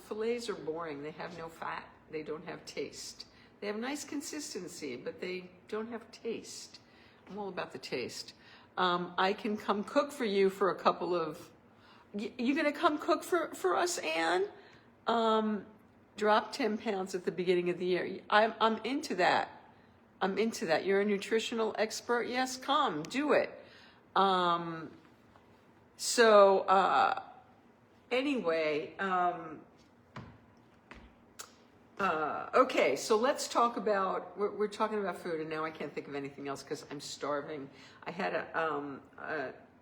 Fillets are boring. They have no fat. They don't have taste. They have nice consistency, but they don't have taste. I'm all about the taste. I can come cook for you for a couple of, you gonna come cook for us, Anne? Drop 10 pounds at the beginning of the year. I'm into that. I'm into that. You're a nutritional expert. Yes, come, do it. Anyway, okay, so let's talk about, we're talking about food, and now I can't think of anything else because I'm starving. I had a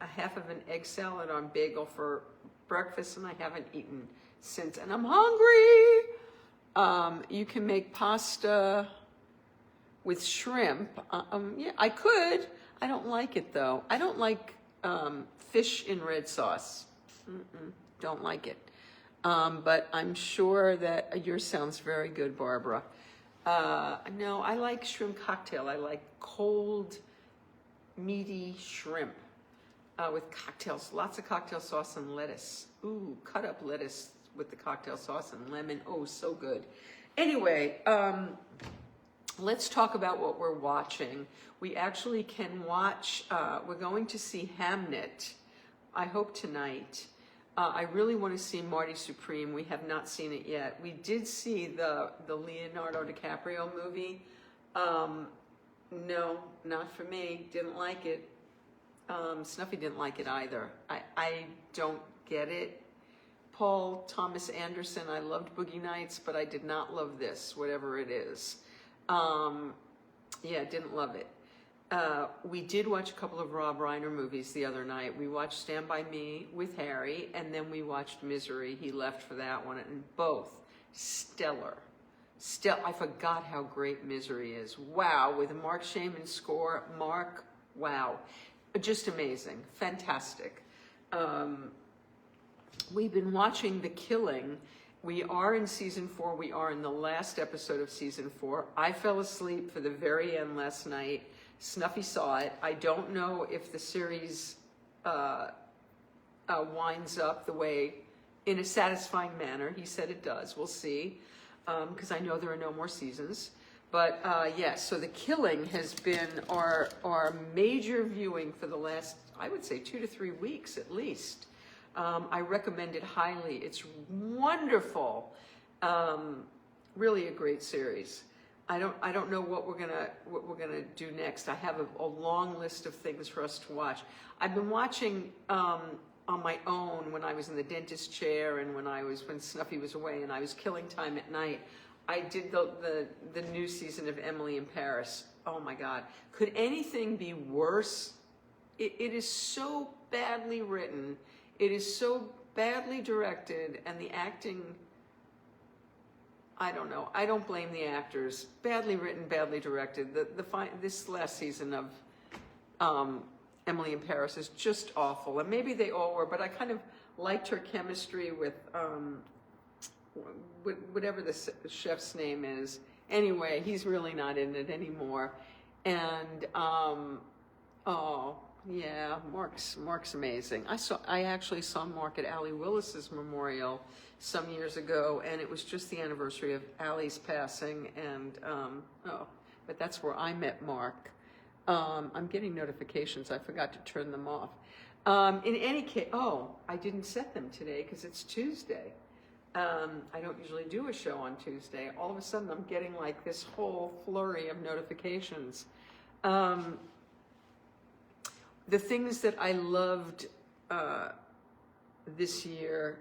half of an egg salad on bagel for breakfast, and I haven't eaten since, and I'm hungry. You can make pasta with shrimp. Yeah, I could. I don't like it, though. I don't like fish in red sauce. Don't like it. But I'm sure that yours sounds very good, Barbara. No, I like shrimp cocktail. I like cold, meaty shrimp with cocktails, lots of cocktail sauce and lettuce. Ooh, cut up lettuce with the cocktail sauce and lemon. Oh, so good. Anyway, let's talk about what we're watching. We actually can watch, we're going to see Hamnet, I hope tonight. I really want to see Marty Supreme. We have not seen it yet. We did see the Leonardo DiCaprio movie. No, not for me. Didn't like it. Snuffy didn't like it either. I don't get it. Paul Thomas Anderson, I loved Boogie Nights, but I did not love this, whatever it is. Yeah, didn't love it. We did watch a couple of Rob Reiner movies the other night. We watched Stand By Me with Harry, and then we watched Misery. He left for that one, and both stellar. I forgot how great Misery is. Wow, with a Mark Shaman score. Mark, wow. Just amazing. Fantastic. We've been watching The Killing. We are in season 4. We are in the last episode of season 4. I fell asleep for the very end last night. Snuffy saw it. I don't know if the series winds up the way, in a satisfying manner. He said it does. We'll see, because I know there are no more seasons. But yes, so The Killing has been our major viewing for the last, I would say, 2 to 3 weeks at least. I recommend it highly. It's wonderful. Really a great series. I don't know what we're gonna do next. I have a long list of things for us to watch. I've been watching on my own when I was in the dentist chair and when Snuffy was away and I was killing time at night. I did the new season of Emily in Paris. Oh my God, could anything be worse? It is so badly written. It is so badly directed, and the acting, I don't know. I don't blame the actors. Badly written, badly directed. This last season of Emily in Paris is just awful, and maybe they all were. But I kind of liked her chemistry with whatever the chef's name is. Anyway, he's really not in it anymore, and oh. Yeah, Mark's amazing. I actually saw Mark at Allie Willis's memorial some years ago, and it was just the anniversary of Allie's passing, and but that's where I met Mark. I'm getting notifications. I forgot to turn them off. In any case, oh, I didn't set them today because it's Tuesday. I don't usually do a show on Tuesday. All of a sudden, I'm getting like this whole flurry of notifications. The things that I loved this year,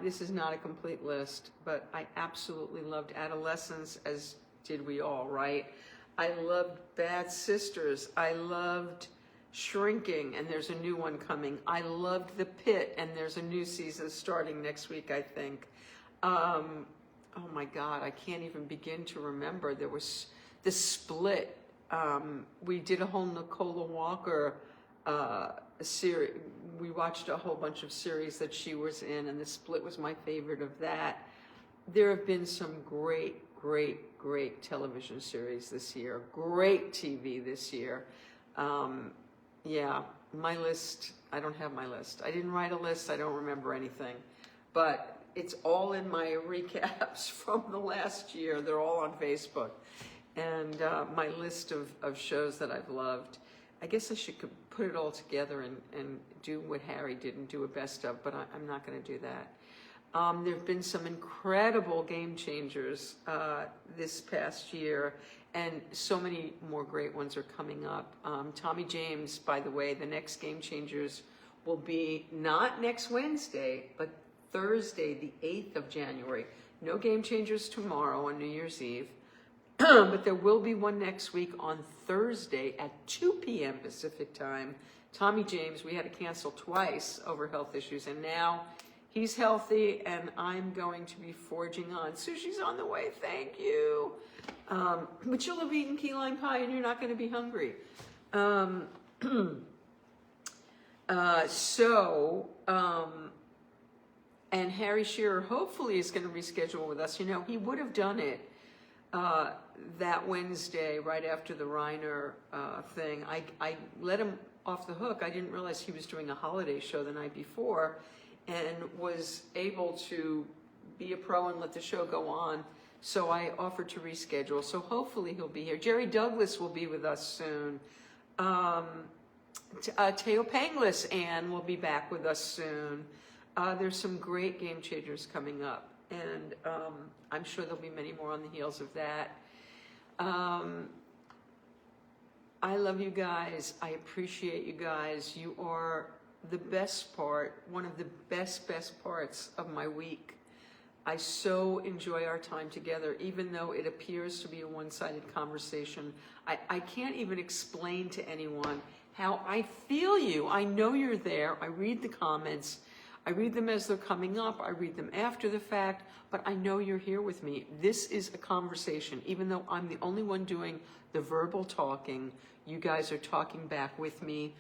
this is not a complete list, but I absolutely loved Adolescence, as did we all, right? I loved Bad Sisters. I loved Shrinking, and there's a new one coming. I loved The Pit, and there's a new season starting next week, I think. Oh my God, I can't even begin to remember. There was The Split. We did a whole Nicola Walker series. We watched a whole bunch of series that she was in, and The Split was my favorite of that. There have been some great television series this year. Great TV this year. Yeah, my list, I don't have my list. I didn't write a list, I don't remember anything. But it's all in my recaps from the last year. They're all on Facebook. And my list of shows that I've loved. I guess I should put it all together and do what Harry did and do a best of, but I'm not going to do that. There have been some incredible game changers this past year, and so many more great ones are coming up. Tommy James, by the way, the next Game Changers will be not next Wednesday, but Thursday, the 8th of January. No Game Changers tomorrow on New Year's Eve, but there will be one next week on Thursday at 2 p.m. Pacific time. Tommy James, we had to cancel twice over health issues, and now he's healthy, and I'm going to be forging on. Sushi's on the way, thank you. But you'll have eaten key lime pie, and you're not going to be hungry. And Harry Shearer hopefully is going to reschedule with us. You know, he would have done it that Wednesday right after the Reiner thing. I let him off the hook. I didn't realize he was doing a holiday show the night before, and was able to be a pro and let the show go on. So I offered to reschedule. So hopefully he'll be here. Jerry Douglas will be with us soon. Teo Panglis, Ann, will be back with us soon. There's some great game changers coming up. And I'm sure there'll be many more on the heels of that. I love you guys. I appreciate you guys. You are the best part, one of the best parts of my week. I so enjoy our time together, even though it appears to be a one-sided conversation. I can't even explain to anyone how I feel you. I know you're there. I read the comments. I read them as they're coming up. I read them after the fact, but I know you're here with me. This is a conversation. Even though I'm the only one doing the verbal talking, you guys are talking back with me.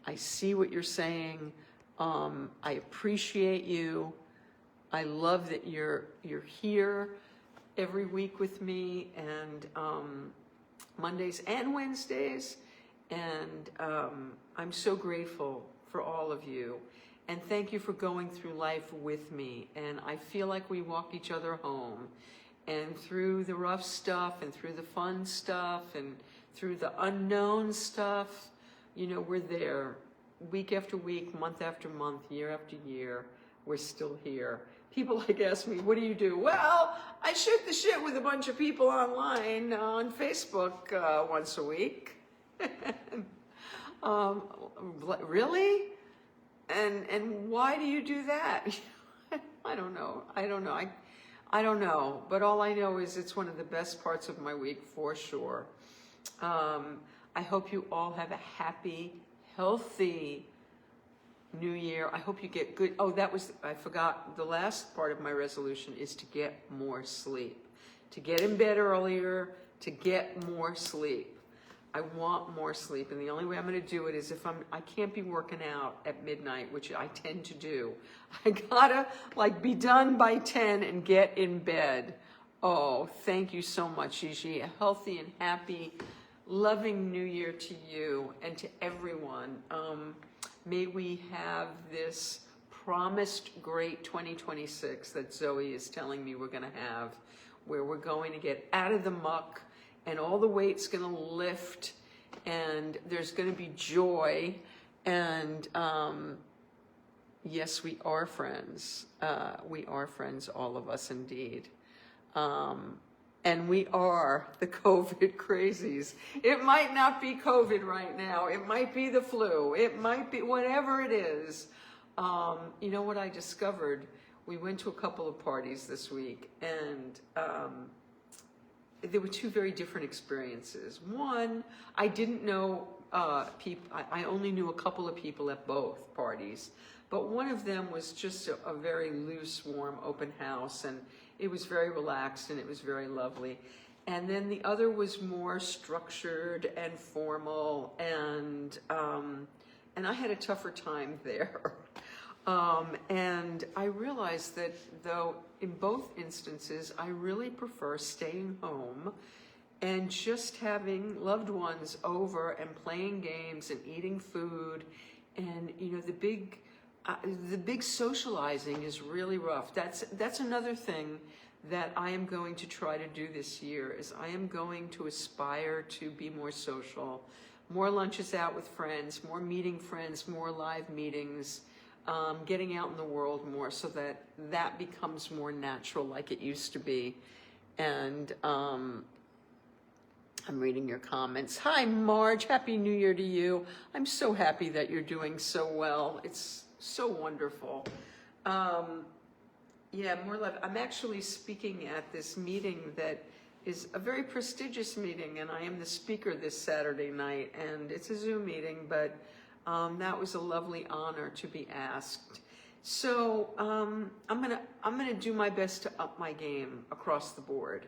I see what you're saying. I appreciate you. I love that you're here every week with me, and Mondays and Wednesdays. And I'm so grateful for all of you. And thank you for going through life with me. And I feel like we walk each other home. And through the rough stuff, and through the fun stuff, and through the unknown stuff, you know, we're there. Week after week, month after month, year after year, we're still here. People like ask me, what do you do? Well, I shoot the shit with a bunch of people online on Facebook once a week. Really? And why do you do that? I don't know. I don't know. But all I know is it's one of the best parts of my week for sure. I hope you all have a happy, healthy New Year. I hope you get good. Oh, I forgot. The last part of my resolution is to get more sleep. To get in bed earlier, to get more sleep. I want more sleep, and the only way I'm going to do it is if I can't be working out at midnight, which I tend to do. I gotta be done by 10 and get in bed. Oh, thank you so much, Gigi. A healthy and happy, loving New Year to you and to everyone. May we have this promised great 2026 that Zoe is telling me we're going to have, where we're going to get out of the muck, and all the weight's going to lift, and there's going to be joy, And yes, we are friends. We are friends, all of us indeed. And we are the COVID crazies. It might not be COVID right now. It might be the flu. It might be whatever it is. You know what I discovered? We went to a couple of parties this week, and there were two very different experiences. One, I didn't know people. I only knew a couple of people at both parties, but one of them was just a very loose, warm, open house, and it was very relaxed and it was very lovely. And then the other was more structured and formal, and I had a tougher time there. And I realized that though in both instances, I really prefer staying home and just having loved ones over and playing games and eating food. And, you know, the big socializing is really rough. That's another thing that I am going to try to do this year, is I am going to aspire to be more social, more lunches out with friends, more meeting friends, more live meetings, getting out in the world more, so that becomes more natural like it used to be. And I'm reading your comments. Hi, Marge. Happy New Year to you. I'm so happy that you're doing so well. It's so wonderful. Yeah, more love. I'm actually speaking at this meeting that is a very prestigious meeting, and I am the speaker this Saturday night, and it's a Zoom meeting, but that was a lovely honor to be asked. So I'm gonna do my best to up my game across the board,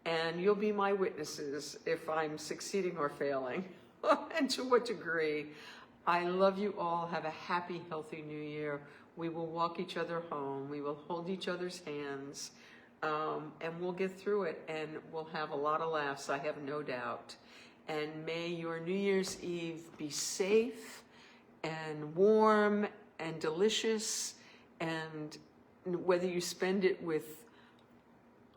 and you'll be my witnesses if I'm succeeding or failing, and to what degree. I love you all. Have a happy, healthy New Year. We will walk each other home. We will hold each other's hands, and we'll get through it, and we'll have a lot of laughs, I have no doubt. And may your New Year's Eve be safe and warm and delicious, and whether you spend it with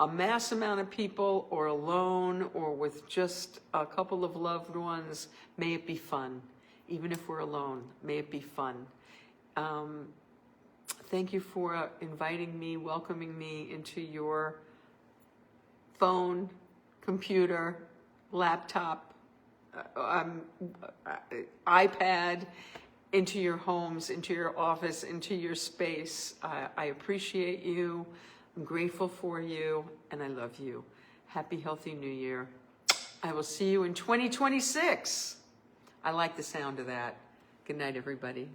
a mass amount of people or alone or with just a couple of loved ones, may it be fun. Even if we're alone, may it be fun. Thank you for inviting me, welcoming me into your phone, computer, laptop, iPad, into your homes, into your office, into your space. I appreciate you. I'm grateful for you, and I love you. Happy, healthy New Year. I will see you in 2026. I like the sound of that. Good night, everybody.